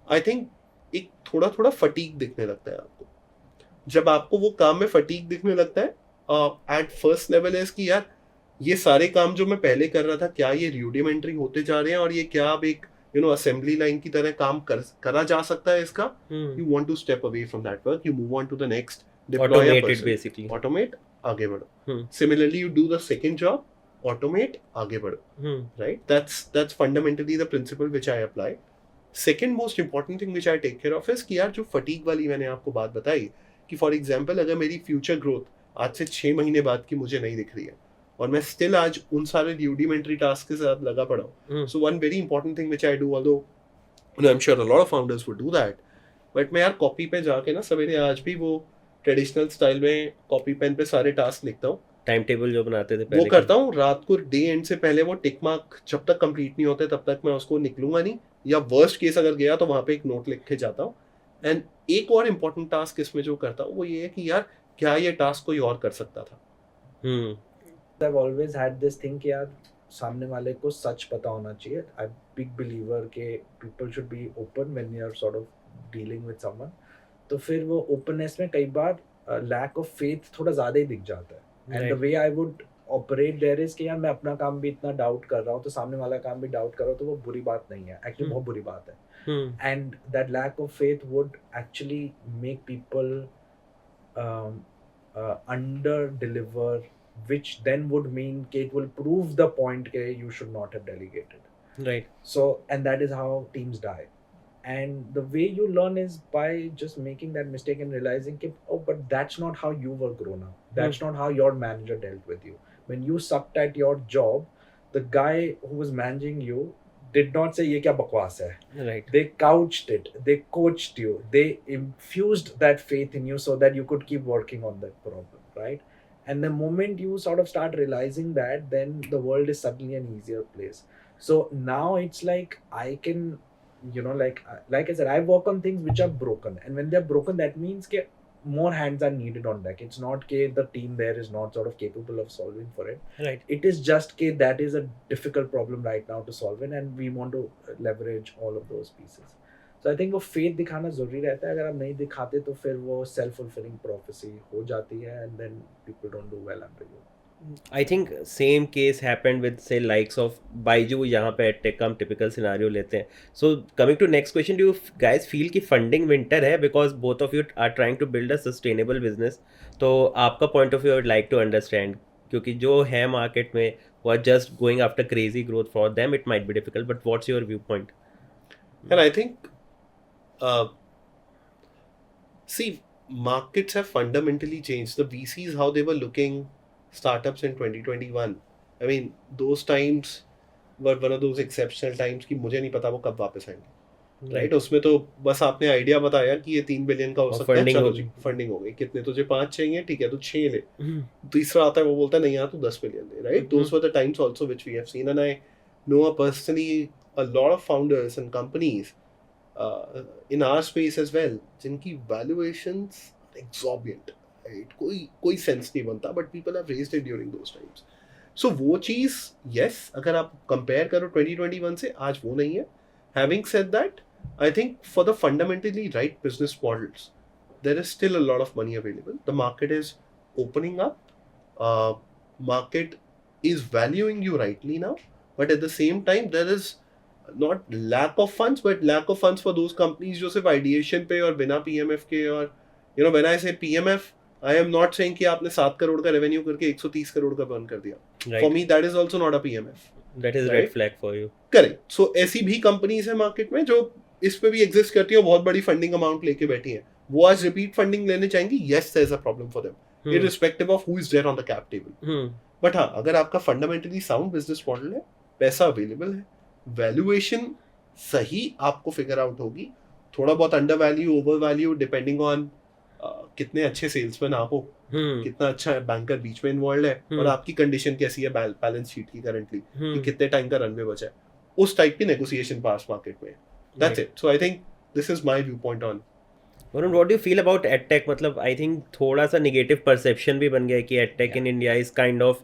I think एक थोड़ा थोड़ा फटीग दिखने लगता है आपको. जब आपको वो काम में फटीग दिखने लगता है, एट फर्स्ट लेवल इज कि यार ये सारे काम जो मैं पहले कर रहा था, क्या ये रूडिमेंट्री होते जा रहे हैं और ये क्या अब एक असेंबली लाइन की तरह काम करा जा सकता है इसका? You want to step away from that work, you move on to the next, deploy a person, basically automate, आगे बढ़ो. Similarly you do the second job, automate, आगे बढ़ो, right? That's fundamentally the principle which I apply. Second most important thing which I take care of is कि यार जो fatigue वाली मैंने आपको बात बताई कि फॉर एग्जांपल अगर मेरी फ्यूचर ग्रोथ आज से 6 महीने बाद की मुझे नहीं दिख रही है और मैं स्टिल आज उन सारे रूडिमेंट्री टास्क के साथ लगा पड़ा हूँ. So one very important thing which I do, although I am sure a lot of founders would do that, but मैं यार कॉपी पे जाके ना सवेरे आज भी वो ट्रेडिशनल स्टाइल में कॉपी पेन पे सारे टास्क लिखता हूँ. टाइम टेबल जो बनाते थे पहले वो करता हूँ. रात को डे एंड से पहले वो टिक मार्क जब तक कंप्लीट नहीं होते तब तक मैं उसको निकलूंगा नहीं, या वर्स्ट केस अगर गया तो वहाँ पे एक नोट लिख के जाता हूँ. एंड एक और इम्पोर्टेंट टास्क इसमें जो करता हूँ वो ये है कि यार क्या ये टास्क कोई और कर सकता था. I've always had this thing कि यार सामने वाले को सच पता होना चाहिए. I'm big believer के people should be open when you are sort of dealing with someone. तो फिर वो openness में कई बार lack of faith थोड़ा ज़्यादा ही दिख जाता है. And the way I would operate there is कि यार मैं अपना काम भी इतना डाउट कर रहा हूँ तो सामने वाला काम भी डाउट कर रहा हूँ, तो वो बुरी बात नहीं है, एक्चुअली बहुत बुरी बात है. And that lack of faith would actually make people under deliver, which then would mean that it will prove the point that you should not have delegated. Right. So, and that is how teams die. And the way you learn is by just making that mistake and realizing that, oh, but that's not how you were grown up, that's not how your manager dealt with you. When you sucked at your job, the guy who was managing you did not say ye kya bakwas hai. Right. They couched it, they coached you, they infused that faith in you so that you could keep working on that problem, right? And the moment you sort of start realizing that, then the world is suddenly an easier place. So now it's like I can, like I said, I work on things which are broken, and when they're broken, that means that more hands are needed on deck. It's not that the team there is not sort of capable of solving for it. Right. It is just that that is a difficult problem right now to solve it, and we want to leverage all of those pieces. So I think वो faith दिखाना जरूरी रहता है. अगर आप नहीं दिखाते तो फिर वो self fulfilling prophecy हो जाती है, and then people don't do well under you. I think same case happened with say likes of Baiju. यहाँ पे EdTech का हम typical scenario लेते हैं. So coming to next question, do you guys feel कि funding winter है because both of you are trying to build a sustainable business? तो आपका point of view I would like to understand, क्योंकि जो है market में who are just going after crazy growth, for them it might be difficult, but what's your viewpoint? And I think, see, markets have fundamentally changed. The VCs, how they were looking startups in 2021, I mean, those times were one of those exceptional times कि मुझे नहीं पता वो कब वापस आएंगे, right? उसमें तो बस आपने आइडिया बताया कि ये 3 बिलियन का हो सकता है, चलो जी फंडिंग हो गई, कितने तुझे 5 चाहिए, ठीक है, तो 6 ले. तीसरा आता है वो बोलता है नहीं यार तू 10 billion they, right? Those were the times also which we have seen, and I know personally a lot of founders and companies in our space as well जिनकी valuations exorbitant, right? कोई सेंस नहीं बनता, but people have raised it during those times. So वो चीज़ yes, अगर आप compare करो 2021 से, आज वो नहीं है. Having said that, I think for the fundamentally right business models there is still a lot of money available. The market is opening up. Market is valuing you rightly now, but at the same time there is not lack of funds, but lack of funds for those companies जो सिर्फ ideation पे और बिना PMF के, और when I say PMF, I am not saying कि आपने 7 करोड़ का रेवेन्यू करके 130 करोड़ का बर्न कर दिया. Right. For me that is also not a PMF. That is right? red flag for you. Correct. So ऐसी भी कंपनीज है मार्केट में जो इस पे भी एग्जिस्ट करती है और बहुत बड़ी फंडिंग अमाउंट लेके बैठी हैं. वो आज रिपीट फंडिंग लेने चाहेंगी. Yes, there is a problem for them, irrespective of who is there on the cap table. But हाँ, अगर आपका फंडामेंटली साउंड बिजनेस मॉडल है, पैसा अवेलेबल है, वैल्यूएशन सही आपको फिगर आउट होगी, थोड़ा बहुत under value, over value, depending on कितने अच्छे सेल्समैन आप हो, कितना अच्छा बैंकर बीच में इन्वॉल्व है, और आपकी कंडीशन कैसी है बैलेंस शीट की करंटली, कि कितने टाइम का रनवे बचा है, उस टाइप की नेगोशिएशन पास मार्केट में. That's it. So I think this is my view point on. Varun, what do you feel about edtech? मतलब आई थिंक थोड़ा सा नेगेटिव परसेप्शन भी बन गया है कि edtech in India is kind of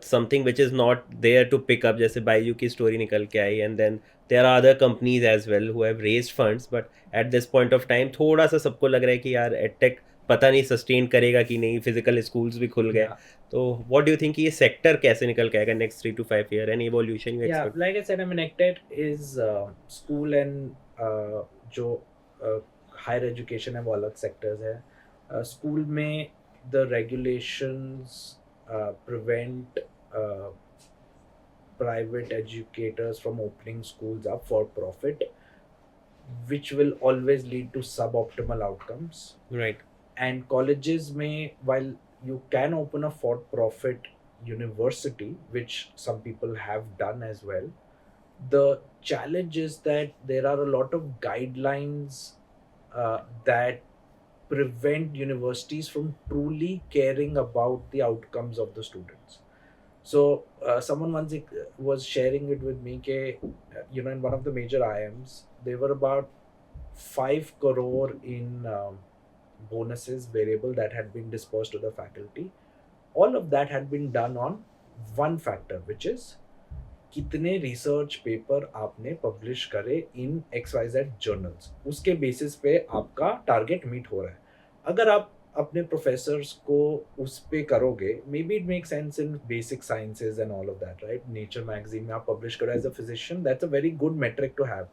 something which is not there to pick up. जैसे बायजू की स्टोरी निकल के आई, and then there are other companies as well who have raised funds, but at this point of time थोड़ा सा सबको लग रहा है कि यार एडटेक पता नहीं सस्टेन करेगा कि नहीं. फिजिकल स्कूल्स भी खुल गए, तो व्हाट डू यू थिंक ये सेक्टर कैसे निकल के आएगा next 3 to 5 year? Any evolution you expect? Like I said, I mean edtech is school and जो हायर एजुकेशन है वो अलग सेक्टर्स है. स्कूल में the regulations prevent private educators from opening schools up for profit, which will always lead to suboptimal outcomes. Right. And colleges may, while you can open a for-profit university, which some people have done as well, the challenge is that there are a lot of guidelines that prevent universities from truly caring about the outcomes of the students. So someone once was sharing it with me that, in one of the major IIMs, there were about 5 crore in bonuses variable that had been dispersed to the faculty. All of that had been done on one factor, which is कितने research paper आपने publish करे इन XYZ journals. उसके basis पे आपका target meet हो रहा है. अगर आप अपने प्रोफेसर्स को उस पे करोगे, maybe it make sense in basic sciences and all of that, right? Nature magazine में आप पब्लिश करो as a physician, that's a very good metric to have.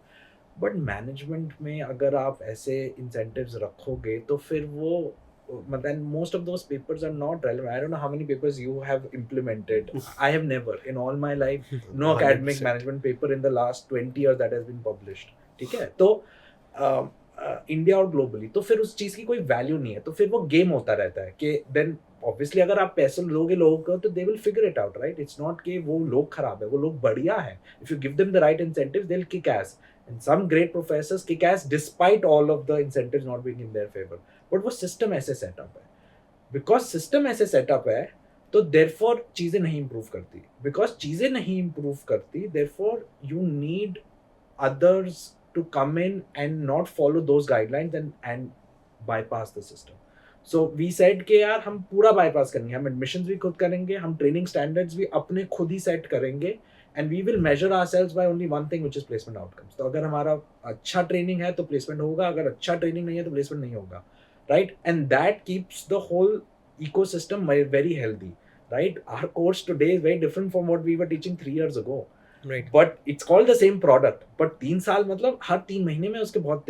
But management में अगर आप ऐसे इंसेंटिव्स रखोगे तो फिर वो मतलब most of those papers are not relevant. I don't know how many papers you have implemented. I have never in all my life, no academic 100%. management paper in the last 20 years that has been published. ठीक है, तो India और globally तो फिर उस चीज़ की कोई value नहीं है, तो फिर वो गेम होता रहता है कि देन ऑब्वियसली अगर आप पैसे दोगे लोगों को तो they will figure it out, right? It's not कि वो लोग खराब है, वो लोग बढ़िया है. If you give them the right incentives they will kick S. And some great professors kick ass despite all of the incentives not being in their favor. But वो system ऐसे setup है. Because system ऐसे setup है, तो therefore चीजें नहीं improve करती. Because चीजें नहीं improve करती, therefore you need others to come in and not follow those guidelines and bypass the system. So we said कि यार हम पूरा bypass करेंगे, हम admissions भी खुद करेंगे, हम training standards भी अपने खुद ही set करेंगे, and we will measure ourselves by only one thing, which is placement outcomes. तो अगर हमारा अच्छा ट्रेनिंग है तो प्लेसमेंट होगा, अगर अच्छा ट्रेनिंग नहीं है तो प्लेसमेंट नहीं होगा, right? And that keeps the whole ecosystem very healthy, right? Our course today is very different from what we were teaching 3 years ago. Right. But it's called the same product. But 3 साल मतलब हर 3 महीने में उसके बहुत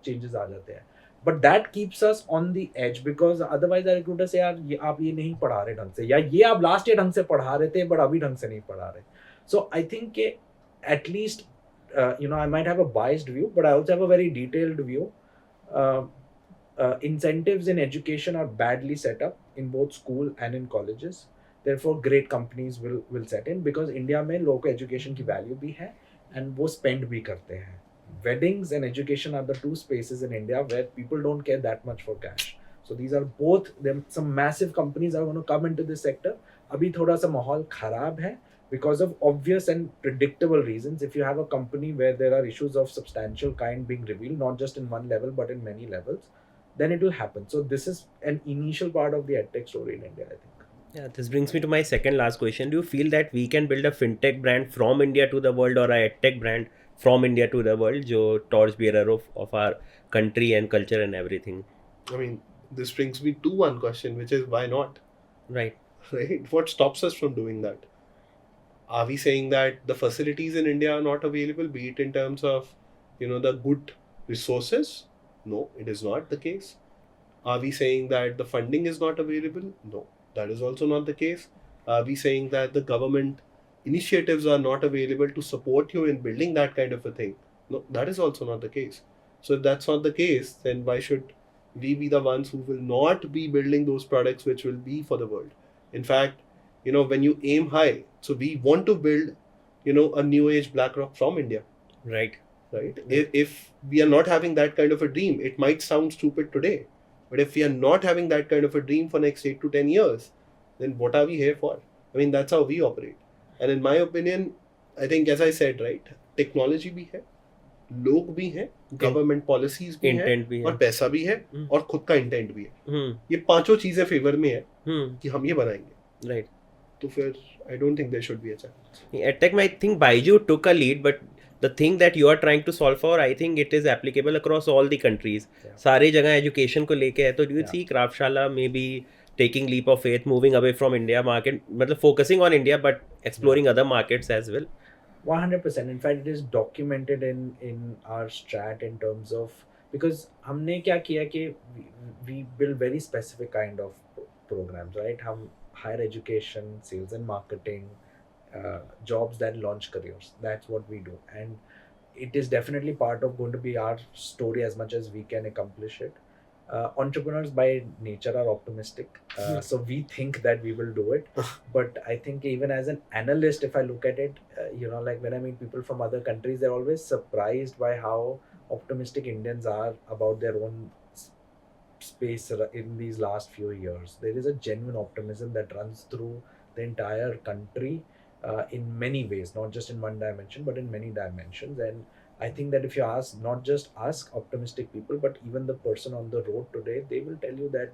changes आ जाते हैं. But that keeps us on the edge because otherwise the recruiter say यार ये आप ये नहीं पढ़ा रहे ढंग से, या ये आप लास्ट ईयर ढंग से पढ़ा रहे थे बट अभी ढंग से नहीं पढ़ा रहे. So I think कि at least I might have a biased view, but I also have a very detailed view. Incentives in education are badly set up in both school and in colleges. Therefore great companies will set in because India में लोगों को education की value भी है and वो spend भी करते हैं. Weddings and education are the two spaces in India where people don't care that much for cash. So these are both them. Some massive companies are going to come into this sector. अभी थोड़ा सा माहौल खराब है because of obvious and predictable reasons. If you have a company where there are issues of substantial kind being revealed, not just in one level but in many levels, then it will happen. So this is an initial part of the edtech story in India, I think. Yeah, this brings me to my second last question. Do you feel that we can build a fintech brand from India to the world or a edtech brand from India to the world, जो torch bearer of our country and culture and everything? I mean, this brings me to one question, which is why not? Right. Right? What stops us from doing that? Are we saying that the facilities in India are not available, be it in terms of, the good resources? No, it is not the case. Are we saying that the funding is not available? No, that is also not the case. Are we saying that the government initiatives are not available to support you in building that kind of a thing? No, that is also not the case. So if that's not the case, then why should we be the ones who will not be building those products which will be for the world? In fact, when you aim high, so we want to build, a new age BlackRock from India. Right. Right? If we are not having that kind of a dream, it might sound stupid today. But if we are not having that kind of a dream for next 8 to 10 years, then what are we here for? I mean, that's how we operate. And in my opinion, I think, as I said, right, technology भी है, लोग भी हैं, government policies भी हैं, Intent भी है. और पैसा भी है, और खुद का intent भी है. ये 5 चीजें फेवर में है कि हम ये बनाएंगे. Right. तो फिर I don't think there should be a challenge. EdTech, I think Baiju took a lead, but the thing that you are trying to solve for, I think it is applicable across all the countries. Yeah. सारे जगह education को लेके है, तो do you Yeah. see Craftshalla maybe taking leap of faith, moving away from India market, मतलब focusing on India but exploring other markets as well? 100%. In fact, it is documented in our strat in terms of, because हमने क्या किया कि we build very specific kind of programs, right? हम higher education, sales and marketing, jobs that launch careers. That's what we do, and it is definitely part of going to be our story as much as we can accomplish it. Entrepreneurs by nature are optimistic, so we think that we will do it. But I think even as an analyst, if I look at it, like when I meet people from other countries, they're always surprised by how optimistic Indians are about their own space in these last few years. There is a genuine optimism that runs through the entire country in many ways, not just in one dimension, but in many dimensions. And I think that if you ask optimistic people, but even the person on the road today, they will tell you that,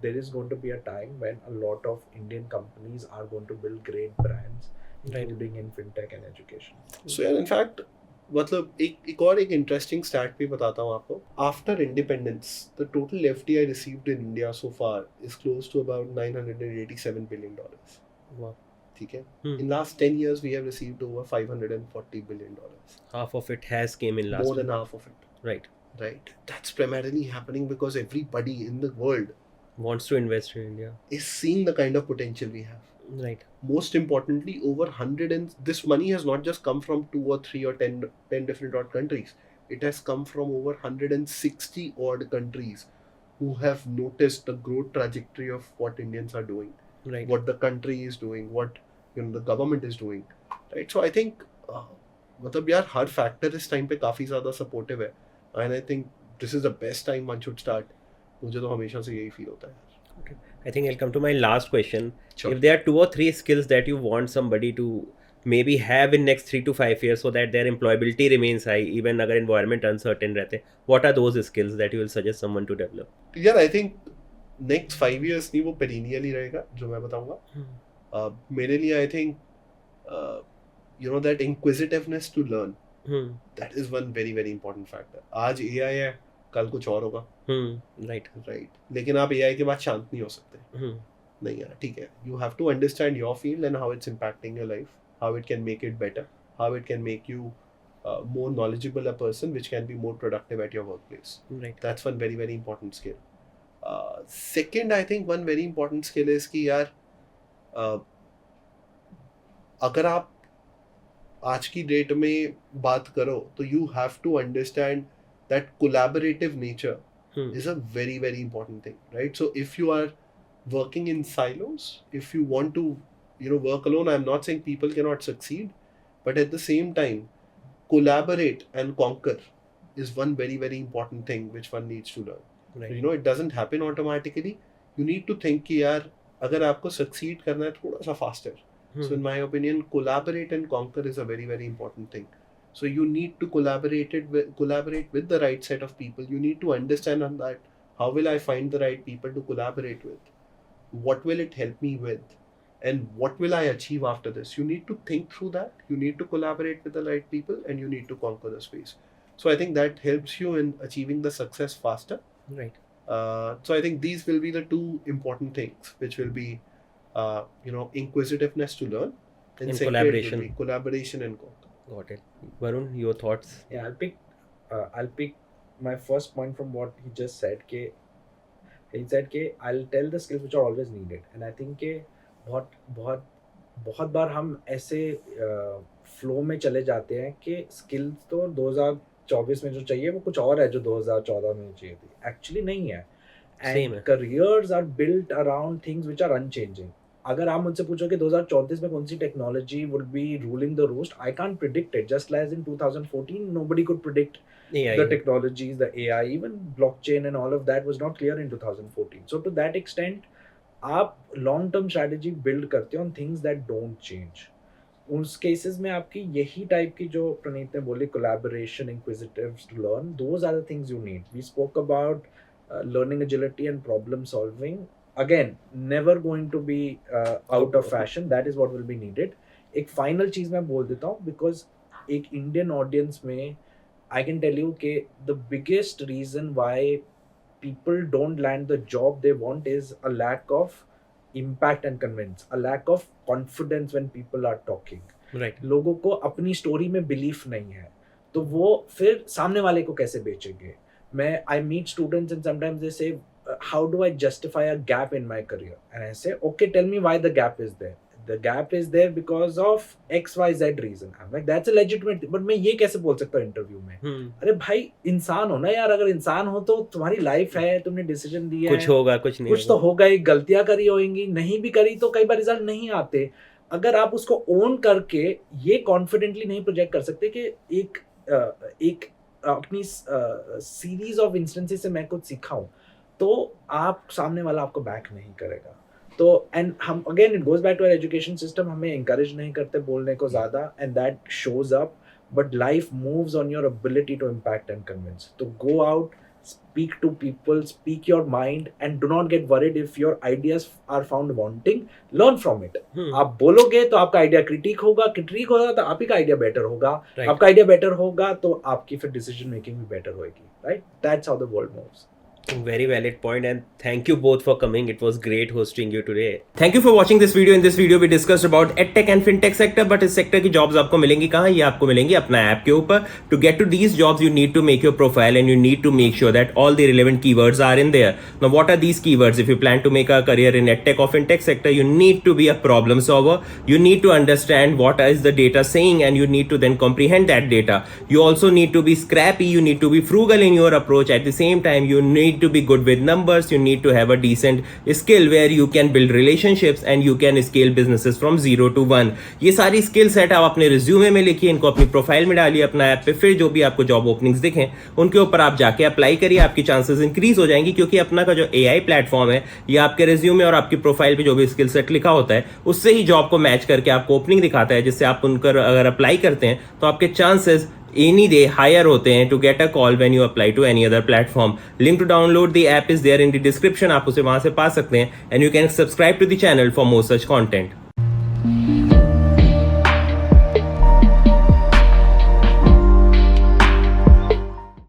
there is going to be a time when a lot of Indian companies are going to build great brands, including in fintech and education. So, in fact, मतलब एक interesting stat भी बताता हूँ आपको. After independence the total FDI received in India so far is close to about $987 billion. Wow. ठीक है. Hmm. In last 10 years we have received over $540 billion. Half of it has came in last More than year. half of it. Right. Right. That's primarily happening because everybody in the world Wants to invest in India. is seeing the kind of potential we have. Right. Most importantly, over 100 and this money has not just come from 2 or 3 or 10 different odd countries. It has come from over 160 odd countries who have noticed the growth trajectory of what Indians are doing, Right. what the country is doing, what the government is doing, right? So I think मतलब यार हर factor इस time पे काफ़ी ज़्यादा supportive है and I think this is the best time one should start. मुझे तो हमेशा से यही फील होता है. I think I'll come to my last question. Sure. If there are 2 or 3 skills that you want somebody to maybe have in next 3 to 5 years so that their employability remains high even अगर environment uncertain रहते, what are those skills that you will suggest someone to develop? यार I think next 5 years नहीं वो perennial ही रहेगा जो मैं बताऊंगा. मेरे लिए I think that inquisitiveness to learn that is one very very important factor. आज AI है कल कुछ और होगा. Right. राइट. लेकिन आप AI के बाद शांत नहीं हो सकते. नहीं यार ठीक है. You have to understand your field and how it's impacting your life, how it can make it better, how it can make you more knowledgeable a person which can be more productive at your workplace. Right. That's one very very important skill. Second, I think one very important skill is कि यार अगर आप आज की date में बात करो तो you have to understand that collaborative nature is a very very important thing, right? So if you are working in silos, if you want to work alone, I'm not saying people cannot succeed, but at the same time collaborate and conquer is one very very important thing which one needs to learn. Right. It doesn't happen automatically. You need to think कि यार अगर आपको succeed करना है थोड़ा सा faster. So in my opinion, collaborate and conquer is a very very important thing. So you need to collaborate with the right set of people. You need to understand on that how will I find the right people to collaborate with, what will it help me with, and what will I achieve after this. You need to think through that. You need to collaborate with the right people and you need to conquer the space. So I think that helps you in achieving the success faster. Right. So I think these will be the two important things which will be inquisitiveness to learn and And second collaboration. will be collaboration and conquer. Got it. Varun, your thoughts? Yeah, I'll pick my first point from what he just said. He said कि I'll tell the skills which are always needed, and I think कि बहुत बार हम ऐसे flow में चले जाते हैं कि स्किल्स तो 2024 में जो चाहिए वो कुछ और है जो 2014 में चाहिए थी. एक्चुअली नहीं है. Same एंड है. Careers are built around things which are unchanging. अगर आप मुझसे पूछो कि 2034 में कौन सी technology would be ruling the roost, I can't predict it. Just like in 2014 nobody could predict AI. the technologies, the AI, even blockchain and all of that was not clear in 2014. So to that extent, आप long term strategy build करते हो on things that don't change. उस cases में आपकी यही type की जो प्रणीत ने बोली, collaboration, inquisitiveness to learn, those are the things you need. We spoke about learning agility and problem solving. Again, never going to be out of fashion. That is what will be needed. एक final चीज मैं बोल देता हूँ, because एक Indian audience में I can tell you कि the biggest reason why people don't land the job they want is a lack of impact and convince, a lack of confidence when people are talking. Right. लोगों को अपनी story में belief नहीं है, तो वो फिर सामने वाले को कैसे बेचेंगे. I meet students and sometimes they say, how do I justify a gap in my career? And I say, okay, tell me why the gap is there. The gap is there because of XYZ reason. I'm like, that's a legitimate, but मैं ये कैसे बोल सकता हूँ interview में? अरे भाई, इंसान हो ना यार. अगर इंसान हो तो तुम्हारी लाइफ है, तुमने डिसीजन लिया है, कुछ होगा कुछ नहीं कुछ तो होगा ही. गलतियां करी होंगी, नहीं भी करी तो कई बार रिजल्ट नहीं आते. अगर आप उसको ओन करके ये कॉन्फिडेंटली नहीं प्रोजेक्ट कर सकते कि एक अपनी सीरीज ऑफ इंस्टेंसेस से मैं कुछ सीखा हूँ, तो आप सामने वाला आपको बैक नहीं करेगा. तो एंड हम again it goes back to our education system. हमें इंकरेज नहीं करते बोलने को ज़्यादा, and that shows up. But life moves on your ability to impact and convince. तो go out, speak to people, speak your mind, and do not get worried if your ideas are found wanting. Learn from it. आप बोलोगे तो आपका idea critic होगा तो आप ही का idea better होगा. Right. आपका आइडिया बेटर होगा तो आपकी फिर डिसीजन मेकिंग भी बेटर होगी. Right, that's how the world moves. Very valid point, and thank you both for coming. It was great hosting you today. Thank you for watching this video. In this video we discussed about edtech and fintech sector, but इस sector की jobs आपको मिलेंगी कहाँ? ये आपको मिलेंगी अपना app के ऊपर. To get to these jobs you need to make your profile and you need to make sure that all the relevant keywords are in there. Now what are these keywords? If you plan to make a career in edtech or fintech sector, you need to be a problem solver. You need to understand what is the data saying and you need to then comprehend that data. You also need to be scrappy. You need to be frugal in your approach. At the same time you need to be good with numbers. You need to have a decent skill where you can build relationships and you can scale businesses from 0 to 1. ये सारी skill set आप अपने resume में लिखिए, इनको अपनी profile में डालिए अपना ऐप पे, फिर जो भी आपको जॉब ओपनिंग्स दिखें उनके ऊपर आप जाके अप्लाई करिए. आपकी चांसेस इंक्रीज हो जाएंगी क्योंकि अपना का जो AI प्लेटफॉर्म है ये आपके रिज्यूमे और आपकी प्रोफाइल पे जो भी स्किल सेट लिखा होता है उससे ही जॉब को मैच करके आपको ओपनिंग दिखाता है, जिससे आप उनकर अगर अप्लाई करते हैं तो आपके चांसेस any day higher होते हैं to get a call when you apply to any other platform. Link to download the app is there in the description. आप उसे वहां से पा सकते हैं and you can subscribe to the channel for more such content.